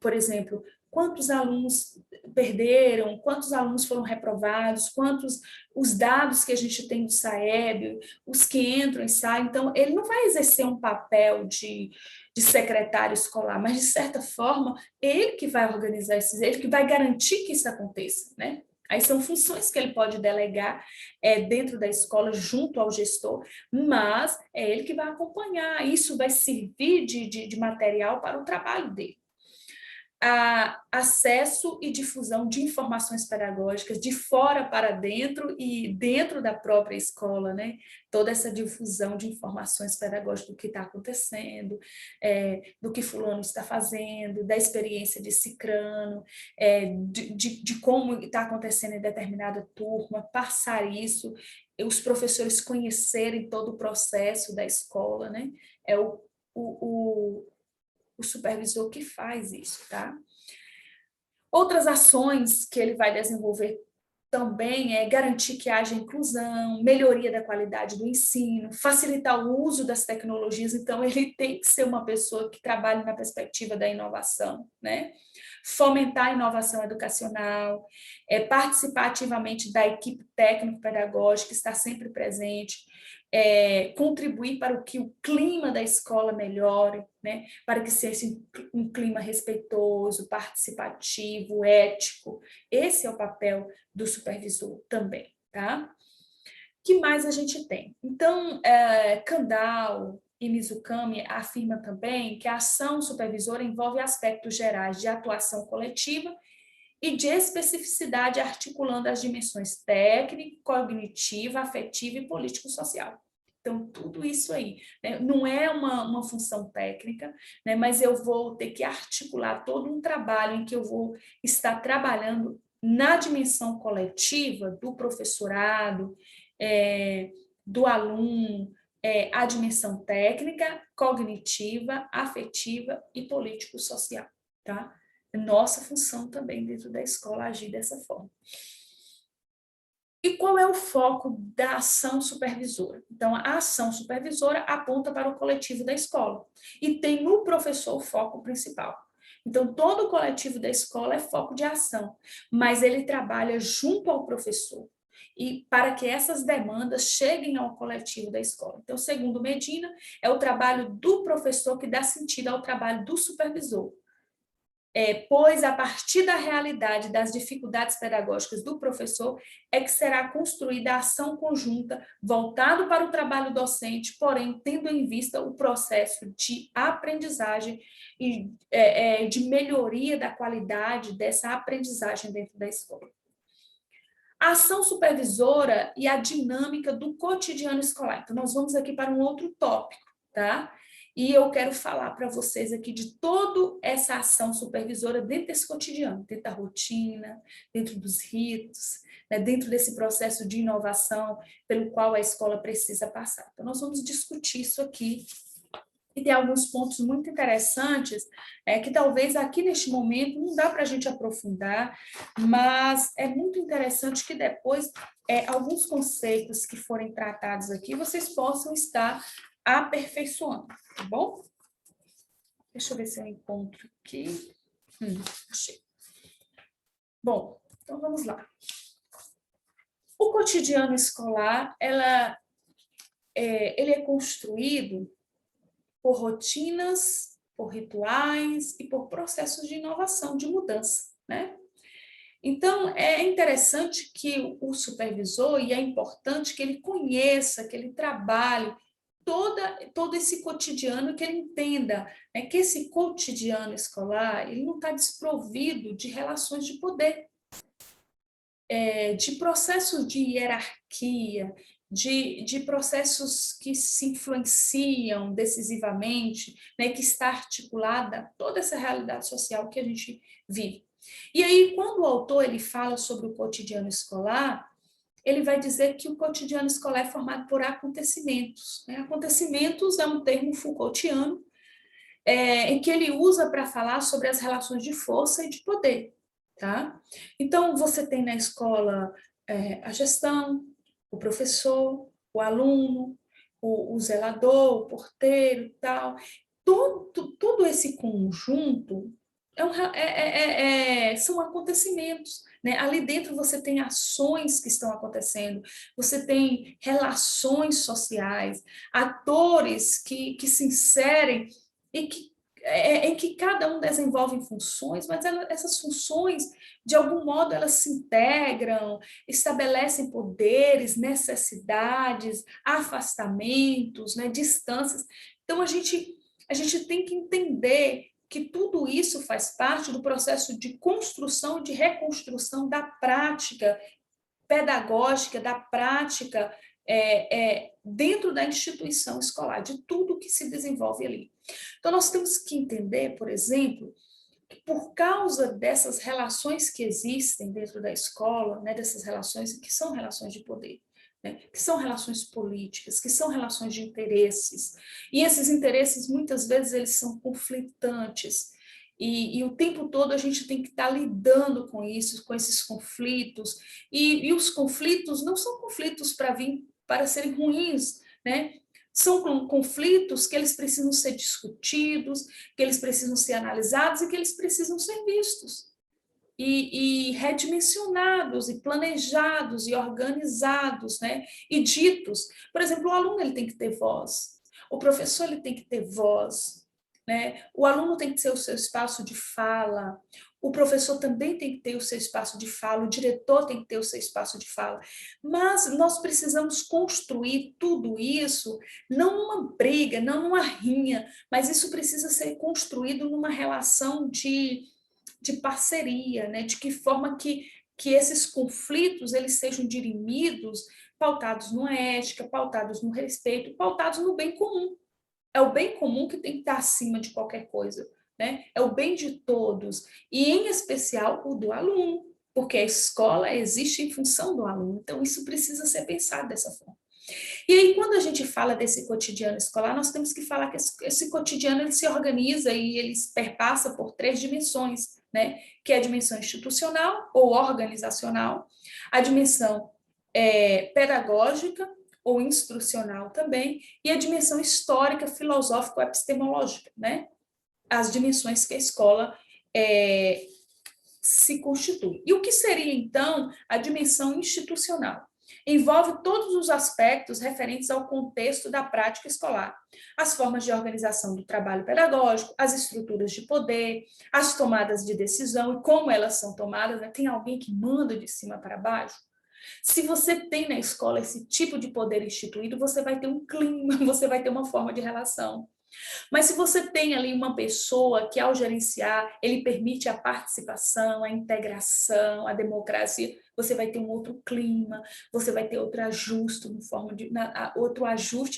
Por exemplo, quantos alunos perderam, quantos alunos foram reprovados, quantos os dados que a gente tem do SAEB, os que entram e saem. Então, ele não vai exercer um papel de secretário escolar, mas, de certa forma, ele que vai organizar ele que vai garantir que isso aconteça, né? Aí são funções que ele pode delegar dentro da escola, junto ao gestor, mas é ele que vai acompanhar, isso vai servir de material para o trabalho dele. Acesso e difusão de informações pedagógicas de fora para dentro e dentro da própria escola, né? Toda essa difusão de informações pedagógicas do que está acontecendo, do que fulano está fazendo, da experiência de cicrano, de como está acontecendo em determinada turma, passar isso, os professores conhecerem todo o processo da escola, né? É o supervisor que faz isso, tá? Outras ações que ele vai desenvolver também é garantir que haja inclusão, melhoria da qualidade do ensino, facilitar o uso das tecnologias, então ele tem que ser uma pessoa que trabalhe na perspectiva da inovação, né? Fomentar a inovação educacional, participar ativamente da equipe técnico-pedagógica, estar sempre presente, contribuir para que o clima da escola melhore, né? Para que seja um clima respeitoso, participativo, ético. Esse é o papel do supervisor também, tá? O que mais a gente tem? Então, Kandal e Mizukami afirma também que a ação supervisora envolve aspectos gerais de atuação coletiva e de especificidade, articulando as dimensões técnica, cognitiva, afetiva e político-social. Então, tudo isso aí, né? Não é uma função técnica, né? Mas eu vou ter que articular todo um trabalho em que eu vou estar trabalhando na dimensão coletiva do professorado, do aluno, a dimensão técnica, cognitiva, afetiva e político-social, tá? Nossa função também dentro da escola agir dessa forma. E qual é o foco da ação supervisora? Então, a ação supervisora aponta para o coletivo da escola e tem no professor o foco principal. Então, todo o coletivo da escola é foco de ação, mas ele trabalha junto ao professor e para que essas demandas cheguem ao coletivo da escola. Então, segundo Medina, é o trabalho do professor que dá sentido ao trabalho do supervisor. Pois a partir da realidade das dificuldades pedagógicas do professor é que será construída a ação conjunta voltado para o trabalho docente, porém tendo em vista o processo de aprendizagem e de melhoria da qualidade dessa aprendizagem dentro da escola. A ação supervisora e a dinâmica do cotidiano escolar. Então, nós vamos aqui para um outro tópico, tá? E eu quero falar para vocês aqui de toda essa ação supervisora dentro desse cotidiano, dentro da rotina, dentro dos ritos, né, dentro desse processo de inovação pelo qual a escola precisa passar. Então, nós vamos discutir isso aqui. E tem alguns pontos muito interessantes, que talvez aqui neste momento não dá para a gente aprofundar, mas é muito interessante que depois alguns conceitos que forem tratados aqui, vocês possam estar aperfeiçoando, tá bom? Deixa eu ver se eu encontro aqui. Achei. Bom, então vamos lá. O cotidiano escolar, ele é construído por rotinas, por rituais e por processos de inovação, de mudança, né? Então, é interessante que o supervisor, e é importante que ele conheça, que ele trabalhe todo esse cotidiano, que ele entenda, né, que esse cotidiano escolar ele não está desprovido de relações de poder, de processos de hierarquia, de processos que se influenciam decisivamente, né, que está articulada toda essa realidade social que a gente vive. E aí, quando o autor ele fala sobre o cotidiano escolar, ele vai dizer que o cotidiano escolar é formado por acontecimentos, né? Acontecimentos é um termo Foucaultiano, em que ele usa para falar sobre as relações de força e de poder. tá? Então, você tem na escola a gestão, o professor, o aluno, o zelador, o porteiro e tal. Todo esse conjunto são acontecimentos, né? Ali dentro você tem ações que estão acontecendo, você tem relações sociais, atores que se inserem e em que cada um desenvolve funções, mas essas funções, de algum modo, elas se integram, estabelecem poderes, necessidades, afastamentos, né, distâncias. Então, a gente tem que entender que tudo isso faz parte do processo de construção e de reconstrução da prática pedagógica, da prática dentro da instituição escolar, de tudo que se desenvolve ali. Então, nós temos que entender, por exemplo, que por causa dessas relações que existem dentro da escola, né, dessas relações que são relações de poder, né, que são relações políticas, que são relações de interesses, e esses interesses, muitas vezes, eles são conflitantes, e o tempo todo a gente tem que estar lidando com isso, com esses conflitos, e os conflitos não são conflitos para vir para serem ruins, né? São conflitos que eles precisam ser discutidos, que eles precisam ser analisados e que eles precisam ser vistos. E redimensionados, e planejados, e organizados, né? E ditos. Por exemplo, o aluno ele tem que ter voz, o professor ele tem que ter voz, né? O aluno tem que ter o seu espaço de fala, o professor também tem que ter o seu espaço de fala, o diretor tem que ter o seu espaço de fala. Mas nós precisamos construir tudo isso, não numa briga, não numa rinha, mas isso precisa ser construído numa relação de parceria, né? De que forma que esses conflitos eles sejam dirimidos, pautados numa ética, pautados no respeito, pautados no bem comum. É o bem comum que tem que estar acima de qualquer coisa, né? É o bem de todos, e em especial o do aluno, porque a escola existe em função do aluno, então isso precisa ser pensado dessa forma. E aí, quando a gente fala desse cotidiano escolar, nós temos que falar que esse cotidiano ele se organiza e ele perpassa por 3 dimensões, né? Que é a dimensão institucional ou organizacional, a dimensão pedagógica ou instrucional também, e a dimensão histórica, filosófica ou epistemológica, né? As dimensões que a escola se constitui. E o que seria, então, a dimensão institucional? Envolve todos os aspectos referentes ao contexto da prática escolar, as formas de organização do trabalho pedagógico, as estruturas de poder, as tomadas de decisão e como elas são tomadas, né? Tem alguém que manda de cima para baixo? Se você tem na escola esse tipo de poder instituído, você vai ter um clima, você vai ter uma forma de relação. Mas se você tem ali uma pessoa que, ao gerenciar, ele permite a participação, a integração, a democracia, você vai ter um outro clima, você vai ter outro ajuste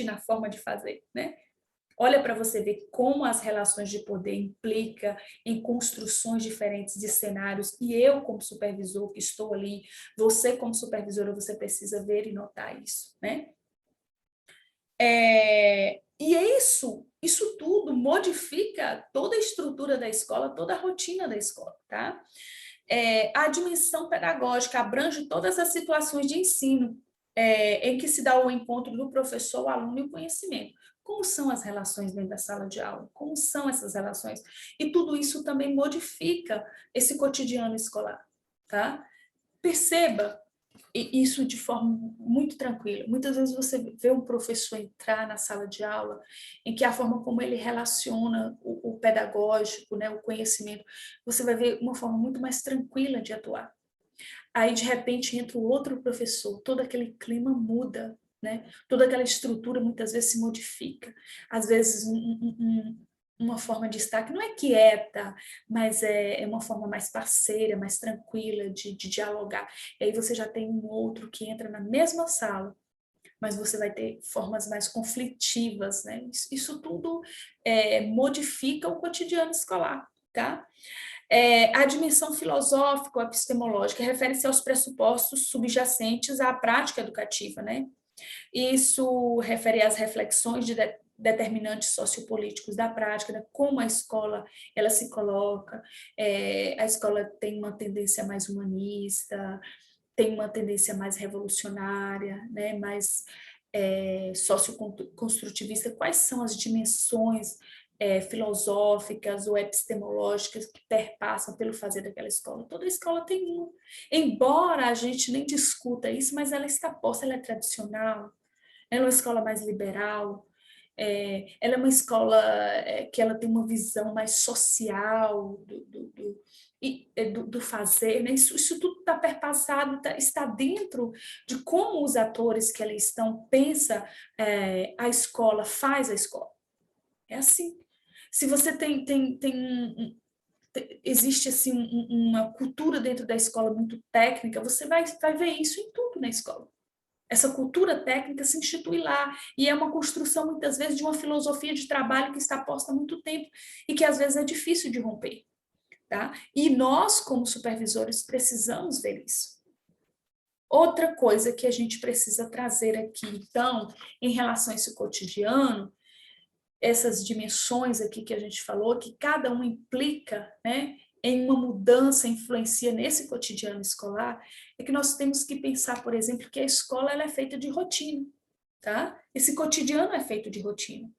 na forma de fazer, né? Olha para você ver como as relações de poder implicam em construções diferentes de cenários, e eu, como supervisor que estou ali, você, como supervisora, você precisa ver e notar isso, né? E isso tudo modifica toda a estrutura da escola, toda a rotina da escola, tá? A dimensão pedagógica abrange todas as situações de ensino, em que se dá o encontro do professor, o aluno e o conhecimento. Como são as relações dentro da sala de aula? Como são essas relações? E tudo isso também modifica esse cotidiano escolar, tá? Perceba isso de forma muito tranquila. Muitas vezes você vê um professor entrar na sala de aula em que a forma como ele relaciona o pedagógico, né, o conhecimento, você vai ver uma forma muito mais tranquila de atuar. Aí, de repente, entra o outro professor, todo aquele clima muda, né? Toda aquela estrutura muitas vezes se modifica. Às vezes, uma forma de estar que não é quieta, mas é uma forma mais parceira, mais tranquila de dialogar. E aí você já tem um outro que entra na mesma sala, mas você vai ter formas mais conflitivas, né? Isso tudo modifica o cotidiano escolar, tá? A dimensão filosófica ou epistemológica refere-se aos pressupostos subjacentes à prática educativa, né? Isso refere às reflexões determinantes sociopolíticos da prática, né? Como a escola ela se coloca, a escola tem uma tendência mais humanista, tem uma tendência mais revolucionária, né? Mais socioconstrutivista. Quais são as dimensões filosóficas ou epistemológicas que perpassam pelo fazer daquela escola? Toda escola tem uma. Embora a gente nem discuta isso, mas ela está posta, ela é tradicional, ela é uma escola mais liberal, ela é uma escola que ela tem uma visão mais social do fazer, né? Isso tudo está perpassado, está dentro de como os atores que ali estão pensam a escola, faz a escola. É assim. Se você existe assim uma cultura dentro da escola muito técnica, você vai ver isso em tudo na escola. Essa cultura técnica se institui lá, e é uma construção, muitas vezes, de uma filosofia de trabalho que está posta há muito tempo, e que, às vezes, é difícil de romper. Tá? E nós, como supervisores, precisamos ver isso. Outra coisa que a gente precisa trazer aqui, então, em relação a esse cotidiano, essas dimensões aqui que a gente falou, que cada um implica, né, em uma mudança, influencia nesse cotidiano escolar, é que nós temos que pensar, por exemplo, que a escola ela é feita de rotina, tá? Esse cotidiano é feito de rotina.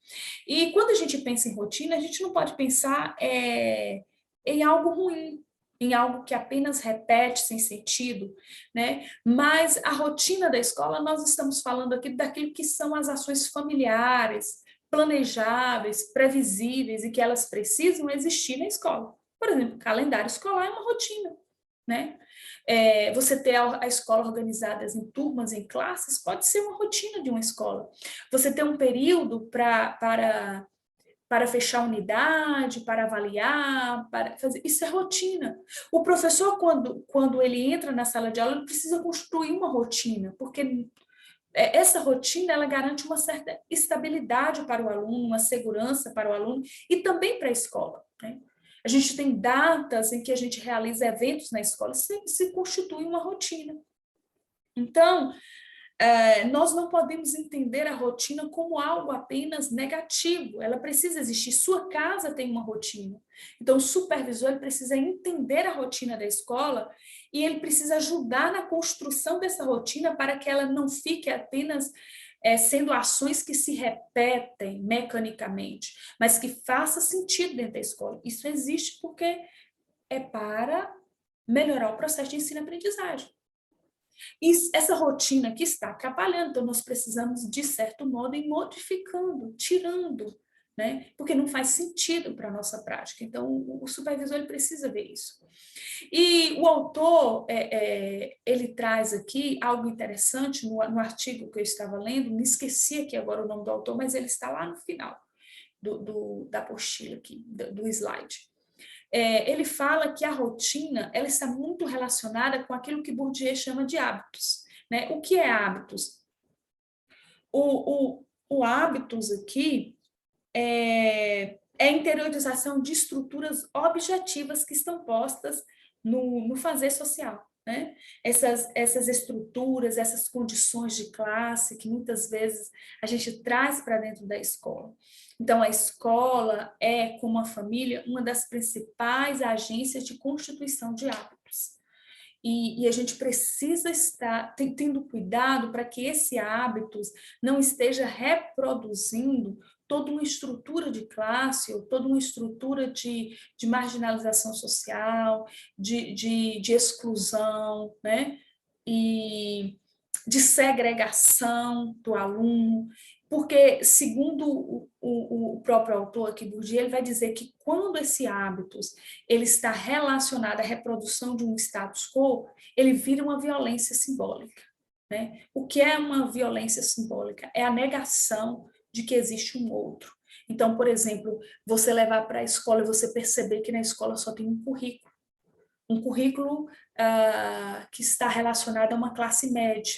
E quando a gente pensa em rotina, a gente não pode pensar em algo ruim, em algo que apenas repete sem sentido, né? Mas a rotina da escola, nós estamos falando aqui daquilo que são as ações familiares, planejáveis, previsíveis e que elas precisam existir na escola. Por exemplo, o calendário escolar é uma rotina, né? Você ter a escola organizada em turmas, em classes, pode ser uma rotina de uma escola. Você ter um período para fechar a unidade, para avaliar, para fazer, isso é rotina. O professor, quando ele entra na sala de aula, ele precisa construir uma rotina, porque essa rotina ela garante uma certa estabilidade para o aluno, uma segurança para o aluno e também para a escola, né? A gente tem datas em que a gente realiza eventos na escola, se constitui uma rotina. Então, nós não podemos entender a rotina como algo apenas negativo, ela precisa existir. Sua casa tem uma rotina. Então, o supervisor ele precisa entender a rotina da escola e ele precisa ajudar na construção dessa rotina para que ela não fique apenas sendo ações que se repetem mecanicamente, mas que faça sentido dentro da escola. Isso existe porque é para melhorar o processo de ensino-aprendizagem. E essa rotina que está atrapalhando, então nós precisamos, de certo modo, ir modificando, tirando, né? Porque não faz sentido para a nossa prática. Então, o supervisor ele precisa ver isso. E o autor, ele traz aqui algo interessante no artigo que eu estava lendo, me esqueci aqui agora o nome do autor, mas ele está lá no final da apostila aqui, do slide. Ele fala que a rotina ela está muito relacionada com aquilo que Bourdieu chama de hábitos, né? O que é hábitos? O hábitos aqui é a interiorização de estruturas objetivas que estão postas no fazer social, né? Essas estruturas, essas condições de classe que muitas vezes a gente traz para dentro da escola. Então, a escola é, como a família, uma das principais agências de constituição de hábitos. E a gente precisa estar tendo cuidado para que esse hábitos não esteja reproduzindo toda uma estrutura de classe ou toda uma estrutura de marginalização social, de exclusão, né? E de segregação do aluno, porque, segundo o próprio autor aqui, Bourdieu, ele vai dizer que quando esse hábitos ele está relacionado à reprodução de um status quo, ele vira uma violência simbólica, né? O que é uma violência simbólica? É a negação de que existe um outro. Então, por exemplo, você levar para a escola e você perceber que na escola só tem um currículo que está relacionado a uma classe média,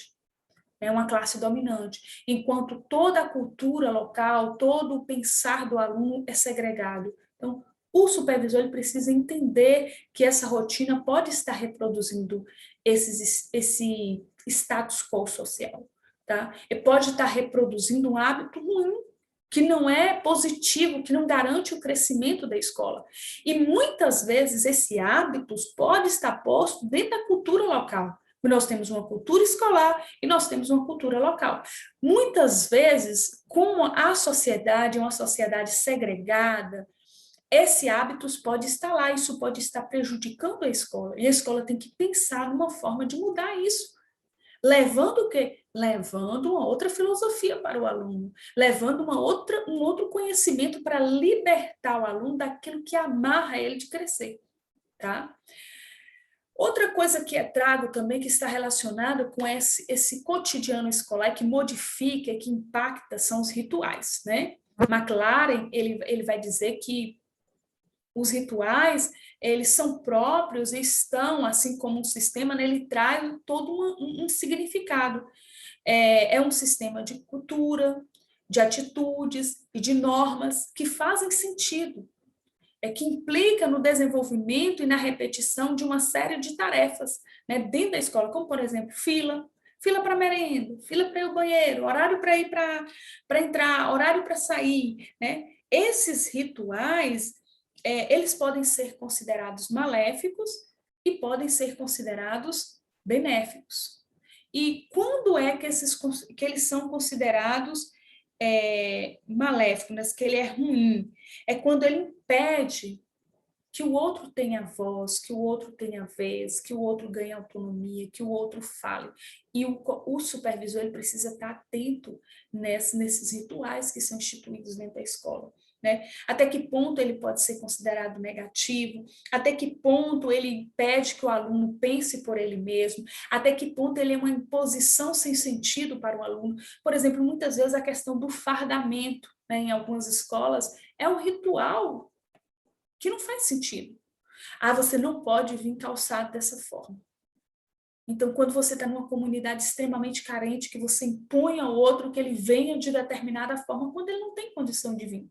é uma classe dominante, enquanto toda a cultura local, todo o pensar do aluno é segregado. Então, o supervisor ele precisa entender que essa rotina pode estar reproduzindo esse status quo social, tá? E pode estar reproduzindo um hábito ruim que não é positivo, que não garante o crescimento da escola. E muitas vezes esse hábito pode estar posto dentro da cultura local. Nós temos uma cultura escolar e nós temos uma cultura local. Muitas vezes, como a sociedade é uma sociedade segregada, esse hábito pode estar lá, isso pode estar prejudicando a escola. E a escola tem que pensar numa forma de mudar isso. Levando o quê? Levando uma outra filosofia para o aluno, levando um outro conhecimento para libertar o aluno daquilo que amarra ele de crescer, tá? Outra coisa que trago também, que está relacionado com esse cotidiano escolar, que modifica, que impacta, são os rituais, né? McLaren, ele vai dizer que os rituais, eles são próprios e estão, assim como um sistema, né, ele traz todo um significado. É um sistema de cultura, de atitudes e de normas que fazem sentido, que implica no desenvolvimento e na repetição de uma série de tarefas, né, dentro da escola, como, por exemplo, fila para merenda, fila para ir ao banheiro, horário para ir para entrar, horário para sair, né? Esses rituais, eles podem ser considerados maléficos e podem ser considerados benéficos. E quando é que eles são considerados maléficos, que ele é ruim? É quando ele impede que o outro tenha voz, que o outro tenha vez, que o outro ganhe autonomia, que o outro fale. E o supervisor ele precisa estar atento nesses rituais que são instituídos dentro da escola. Né? Até que ponto ele pode ser considerado negativo, até que ponto ele pede que o aluno pense por ele mesmo, até que ponto ele é uma imposição sem sentido para o aluno. Por exemplo, muitas vezes a questão do fardamento, né, em algumas escolas, é um ritual que não faz sentido. Você não pode vir calçado dessa forma. Então, quando você está numa comunidade extremamente carente, que você impõe ao outro que ele venha de determinada forma, quando ele não tem condição de vir.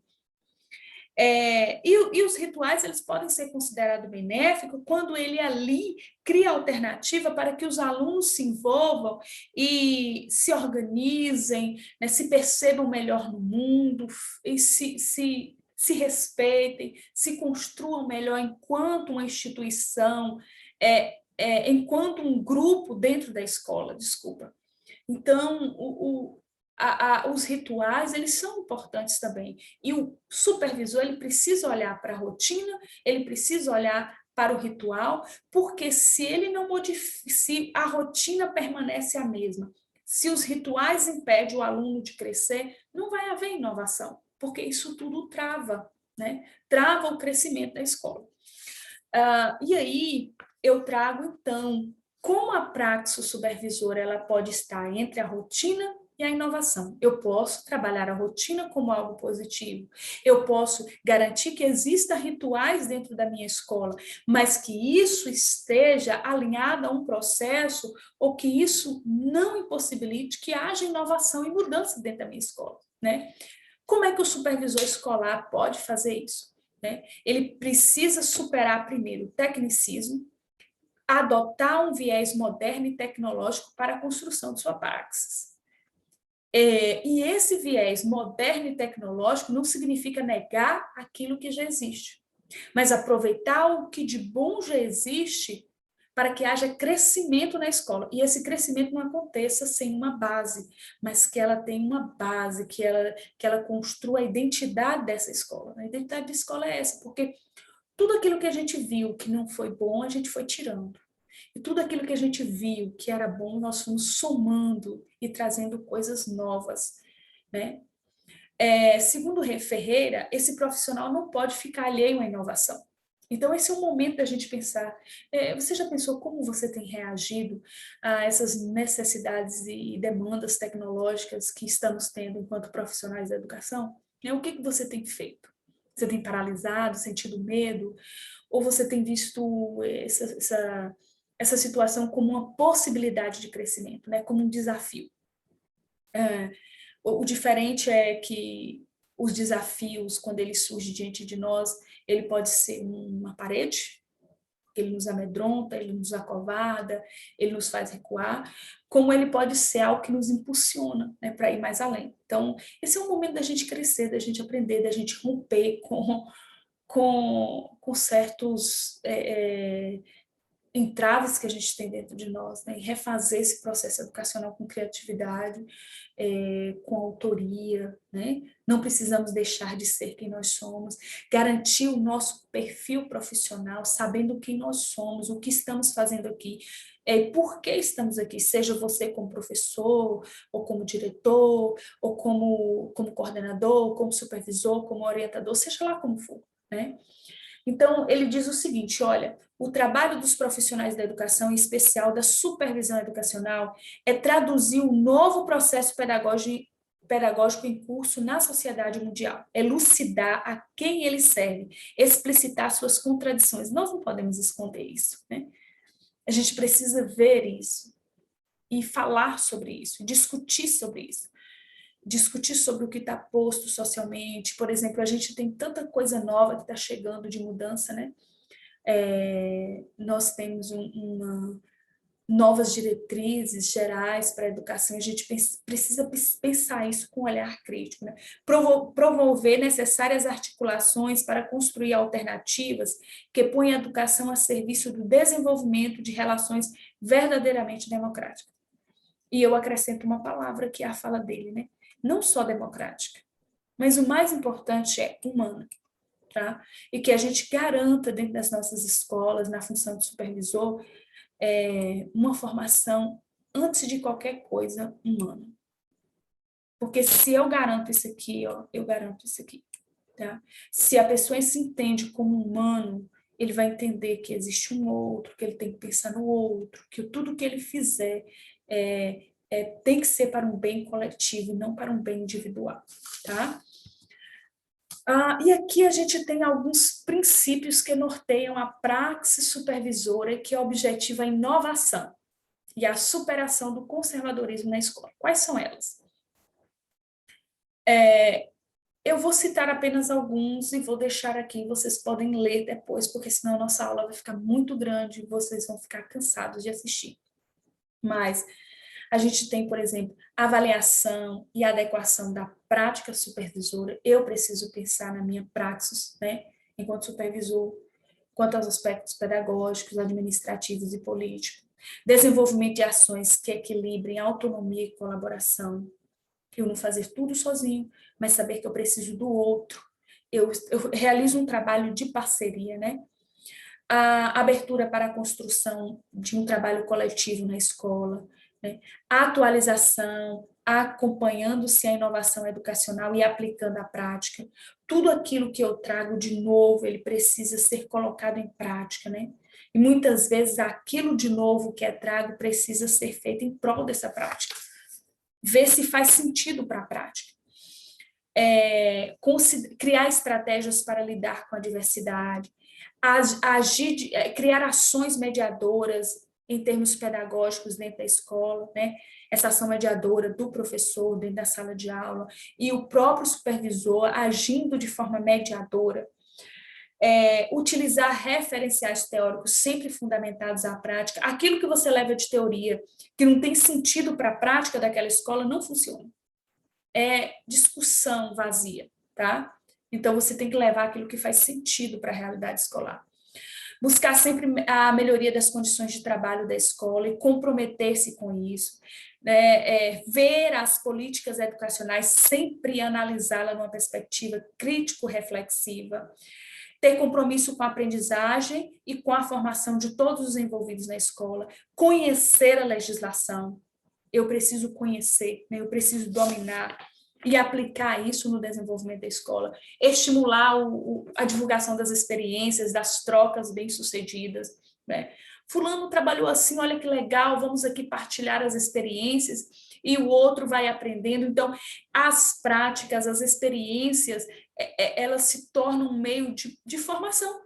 E os rituais, eles podem ser considerados benéficos quando ele ali cria alternativa para que os alunos se envolvam e se organizem, né, se percebam melhor no mundo e se respeitem, se construam melhor enquanto uma instituição, enquanto um grupo dentro da escola, desculpa. Então, os rituais, eles são importantes também. E o supervisor, ele precisa olhar para a rotina, ele precisa olhar para o ritual, porque se ele não modifica, se a rotina permanece a mesma, se os rituais impedem o aluno de crescer, não vai haver inovação, porque isso tudo trava, né? Trava o crescimento da escola. E aí, eu trago, então, como a praxis supervisora ela pode estar entre a rotina e a inovação. Eu posso trabalhar a rotina como algo positivo, eu posso garantir que existam rituais dentro da minha escola, mas que isso esteja alinhado a um processo ou que isso não impossibilite que haja inovação e mudança dentro da minha escola, né? Como é que o supervisor escolar pode fazer isso? Né? Ele precisa superar primeiro o tecnicismo, adotar um viés moderno e tecnológico para a construção de sua praxis. E esse viés moderno e tecnológico não significa negar aquilo que já existe, mas aproveitar o que de bom já existe para que haja crescimento na escola. E esse crescimento não aconteça sem uma base, mas que ela tenha uma base, que ela construa a identidade dessa escola. A identidade da escola é essa, porque tudo aquilo que a gente viu que não foi bom, a gente foi tirando. E tudo aquilo que a gente viu que era bom, nós fomos somando e trazendo coisas novas, né? Segundo Ferreira, esse profissional não pode ficar alheio à inovação. Então, esse é o momento da gente pensar. Você já pensou como você tem reagido a essas necessidades e demandas tecnológicas que estamos tendo enquanto profissionais da educação? O que você tem feito? Você tem paralisado, sentido medo? Ou você tem visto essa situação como uma possibilidade de crescimento, né? Como um desafio? O diferente é que os desafios, quando eles surgem diante de nós, ele pode ser uma parede, porque ele nos amedronta, ele nos acovarda, ele nos faz recuar, como ele pode ser algo que nos impulsiona, né, para ir mais além. Então, esse é um momento da gente crescer, da gente aprender, da gente romper com certos entraves que a gente tem dentro de nós, né? E refazer esse processo educacional com criatividade, com autoria, né? Não precisamos deixar de ser quem nós somos, garantir o nosso perfil profissional, sabendo quem nós somos, o que estamos fazendo aqui, por que estamos aqui, seja você como professor, ou como diretor, ou como coordenador, como supervisor, como orientador, seja lá como for, né? Então, ele diz o seguinte, olha, o trabalho dos profissionais da educação, em especial da supervisão educacional, é traduzir um novo processo pedagógico em curso na sociedade mundial, elucidar a quem ele serve, explicitar suas contradições. Nós não podemos esconder isso, né? A gente precisa ver isso e falar sobre isso, discutir sobre isso. Discutir sobre o que está posto socialmente. Por exemplo, a gente tem tanta coisa nova que está chegando de mudança, né? Nós temos novas diretrizes gerais para a educação, a gente precisa pensar isso com um olhar crítico, né? Promover necessárias articulações para construir alternativas que ponham a educação a serviço do desenvolvimento de relações verdadeiramente democráticas. E eu acrescento uma palavra que é a fala dele, né? Não só democrática, mas o mais importante é humana, tá? E que a gente garanta dentro das nossas escolas, na função de supervisor, uma formação, antes de qualquer coisa, humana. Porque se eu garanto isso aqui, ó, eu garanto isso aqui, tá? Se a pessoa se entende como humano, ele vai entender que existe um outro, que ele tem que pensar no outro, que tudo que ele fizer tem que ser para um bem coletivo, não para um bem individual, tá? E aqui a gente tem alguns princípios que norteiam a praxis supervisora e que objetiva a inovação e a superação do conservadorismo na escola. Quais são elas? Eu vou citar apenas alguns e vou deixar aqui, vocês podem ler depois, porque senão a nossa aula vai ficar muito grande e vocês vão ficar cansados de assistir. Mas a gente tem, por exemplo, avaliação e adequação da prática supervisora. Eu preciso pensar na minha praxis, né, enquanto supervisor, quanto aos aspectos pedagógicos, administrativos e políticos. Desenvolvimento de ações que equilibrem autonomia e colaboração. Eu não fazer tudo sozinho, mas saber que eu preciso do outro. Eu realizo um trabalho de parceria, né? A abertura para a construção de um trabalho coletivo na escola, né? A atualização, acompanhando-se a inovação educacional e aplicando a prática. Tudo aquilo que eu trago de novo, ele precisa ser colocado em prática, né? E muitas vezes aquilo de novo que é trago precisa ser feito em prol dessa prática. Ver se faz sentido para a prática. Criar estratégias para lidar com a diversidade, criar ações mediadoras em termos pedagógicos dentro da escola, né? Essa ação mediadora do professor dentro da sala de aula e o próprio supervisor agindo de forma mediadora. Utilizar referenciais teóricos sempre fundamentados à prática. Aquilo que você leva de teoria que não tem sentido para a prática daquela escola não funciona. É discussão vazia, tá? Então, você tem que levar aquilo que faz sentido para a realidade escolar. Buscar sempre a melhoria das condições de trabalho da escola e comprometer-se com isso. Ver as políticas educacionais, sempre analisá-la numa perspectiva crítico-reflexiva. Ter compromisso com a aprendizagem e com a formação de todos os envolvidos na escola. Conhecer a legislação. Eu preciso conhecer, né? Eu preciso dominar e aplicar isso no desenvolvimento da escola, estimular a divulgação das experiências, das trocas bem-sucedidas, né? Fulano trabalhou assim, olha que legal, vamos aqui partilhar as experiências, e o outro vai aprendendo. Então, as práticas, as experiências, elas se tornam um meio de formação,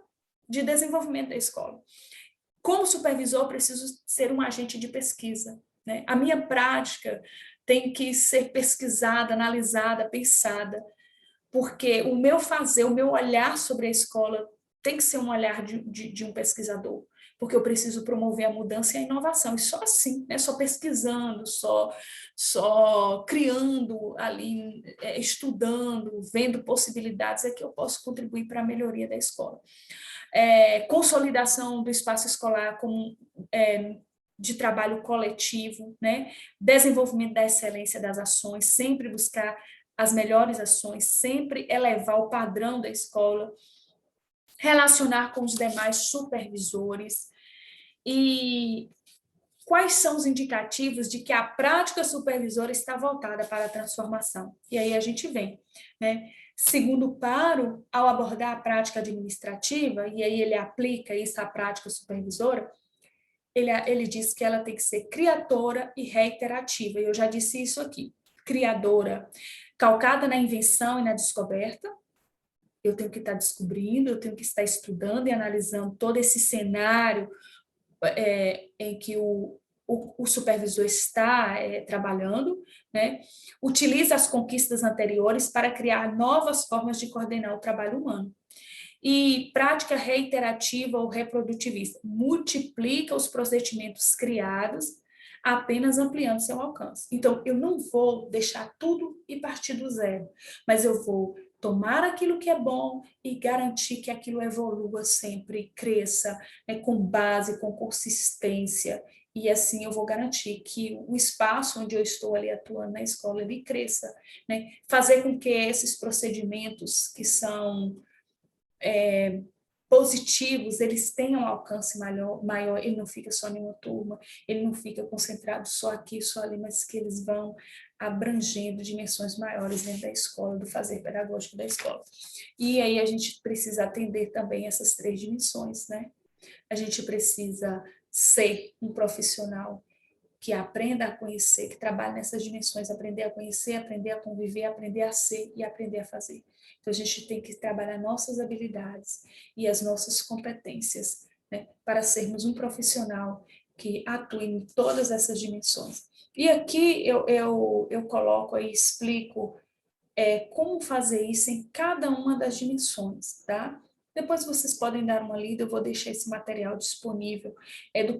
de desenvolvimento da escola. Como supervisor, eu preciso ser um agente de pesquisa, né? A minha prática tem que ser pesquisada, analisada, pensada, porque o meu fazer, o meu olhar sobre a escola tem que ser um olhar de um pesquisador, porque eu preciso promover a mudança e a inovação, e só assim, né, só pesquisando, só criando ali, estudando, vendo possibilidades, é que eu posso contribuir para a melhoria da escola. Consolidação do espaço escolar como de trabalho coletivo, né? Desenvolvimento da excelência das ações, sempre buscar as melhores ações, sempre elevar o padrão da escola, relacionar com os demais supervisores. E quais são os indicativos de que a prática supervisora está voltada para a transformação? E aí a gente vem, né? Segundo Paro, ao abordar a prática administrativa, e aí ele aplica isso à prática supervisora, ele diz que ela tem que ser criadora e reiterativa, e eu já disse isso aqui. Criadora, calcada na invenção e na descoberta, eu tenho que estar descobrindo, eu tenho que estar estudando e analisando todo esse cenário em que o supervisor está trabalhando, né? Utiliza as conquistas anteriores para criar novas formas de coordenar o trabalho humano. E prática reiterativa ou reprodutivista, multiplica os procedimentos criados, apenas ampliando seu alcance. Então, eu não vou deixar tudo e partir do zero, mas eu vou tomar aquilo que é bom e garantir que aquilo evolua sempre, cresça, né, com base, com consistência, e assim eu vou garantir que o espaço onde eu estou ali atuando na escola, ele cresça, né? Fazer com que esses procedimentos que são positivos, eles tenham um alcance maior, ele não fica só em uma turma, ele não fica concentrado só aqui, só ali, mas que eles vão abrangendo dimensões maiores dentro da escola, do fazer pedagógico da escola. E aí a gente precisa atender também essas 3 dimensões, né? A gente precisa ser um profissional que aprenda a conhecer, que trabalhe nessas dimensões, aprender a conhecer, aprender a conviver, aprender a ser e aprender a fazer. Então, a gente tem que trabalhar nossas habilidades e as nossas competências, né, para sermos um profissional que atue em todas essas dimensões. E aqui eu coloco e explico como fazer isso em cada uma das dimensões, tá? Depois vocês podem dar uma lida, eu vou deixar esse material disponível, do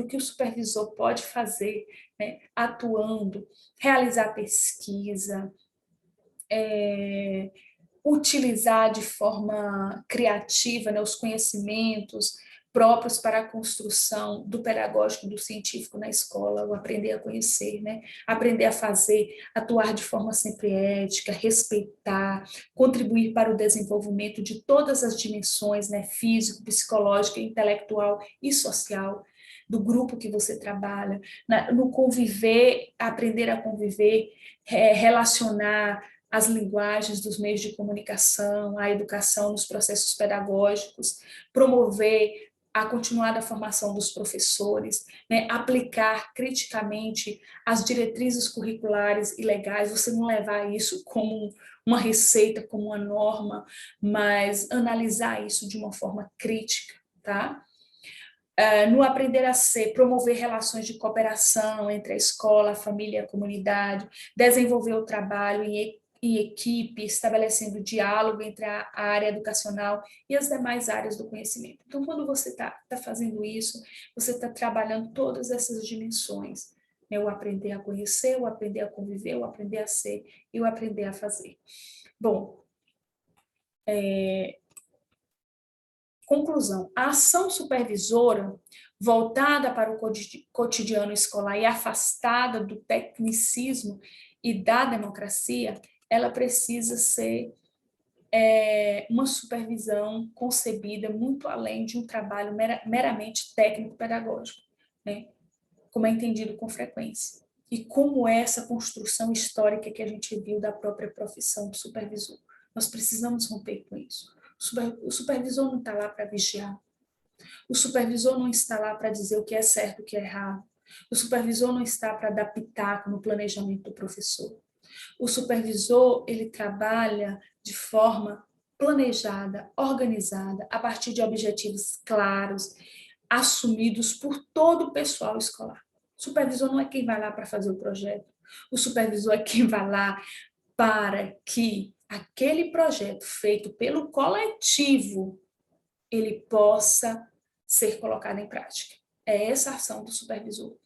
que o supervisor pode fazer, né, atuando, realizar pesquisa, utilizar de forma criativa, né, os conhecimentos próprios para a construção do pedagógico, do científico na escola, o aprender a conhecer, né, aprender a fazer, atuar de forma sempre ética, respeitar, contribuir para o desenvolvimento de todas as dimensões, né, físico, psicológica, intelectual e social, do grupo que você trabalha, no conviver, aprender a conviver, relacionar as linguagens dos meios de comunicação, a educação nos processos pedagógicos, promover a continuada formação dos professores, né, aplicar criticamente as diretrizes curriculares e legais, você não levar isso como uma receita, como uma norma, mas analisar isso de uma forma crítica, tá? No aprender a ser, promover relações de cooperação entre a escola, a família e a comunidade, desenvolver o trabalho em equipe, estabelecendo diálogo entre a área educacional e as demais áreas do conhecimento. Então, quando você está fazendo isso, você está trabalhando todas essas dimensões, né? O aprender a conhecer, o aprender a conviver, o aprender a ser e o aprender a fazer. Bom, conclusão, a ação supervisora voltada para o cotidiano escolar e afastada do tecnicismo e da democracia, ela precisa ser uma supervisão concebida muito além de um trabalho meramente técnico-pedagógico, né? Como é entendido com frequência. E como é essa construção histórica que a gente viu da própria profissão do supervisor. Nós precisamos romper com isso. O supervisor não está lá para vigiar. O supervisor não está lá para dizer o que é certo e o que é errado. O supervisor não está para dar pitaco no planejamento do professor. O supervisor, ele trabalha de forma planejada, organizada, a partir de objetivos claros, assumidos por todo o pessoal escolar. O supervisor não é quem vai lá para fazer o projeto. O supervisor é quem vai lá para que aquele projeto feito pelo coletivo ele possa ser colocada em prática. É essa a ação do supervisor.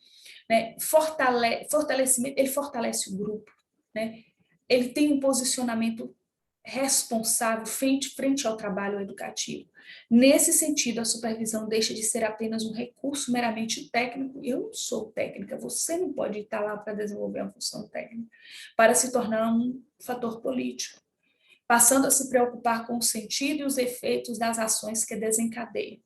Né? Fortalecimento, ele fortalece o grupo, né? Ele tem um posicionamento responsável frente ao trabalho educativo. Nesse sentido, a supervisão deixa de ser apenas um recurso meramente técnico. Eu não sou técnica, você não pode estar lá para desenvolver uma função técnica, para se tornar um fator político, passando a se preocupar com o sentido e os efeitos das ações que desencadeiam,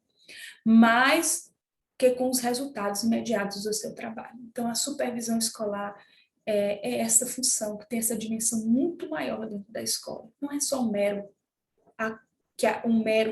mais que com os resultados imediatos do seu trabalho. Então, a supervisão escolar é essa função, que tem essa dimensão muito maior dentro da escola. Não é só um mero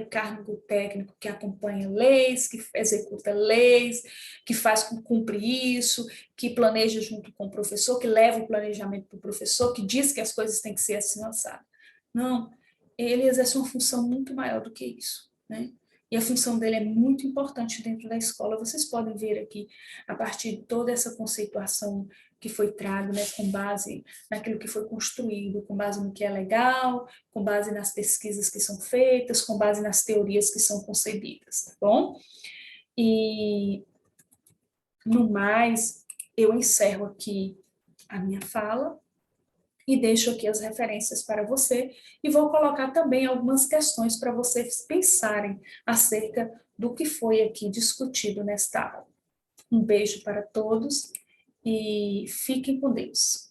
cargo técnico que acompanha leis, que executa leis, que faz cumprir isso, que planeja junto com o professor, que leva o planejamento para o professor, que diz que as coisas têm que ser assim lançadas. Não, ele exerce uma função muito maior do que isso, né? E a função dele é muito importante dentro da escola. Vocês podem ver aqui, a partir de toda essa conceituação que foi trago, né, com base naquilo que foi construído, com base no que é legal, com base nas pesquisas que são feitas, com base nas teorias que são concebidas, tá bom? E, no mais, eu encerro aqui a minha fala e deixo aqui as referências para você e vou colocar também algumas questões para vocês pensarem acerca do que foi aqui discutido nesta aula. Um beijo para todos e fiquem com Deus.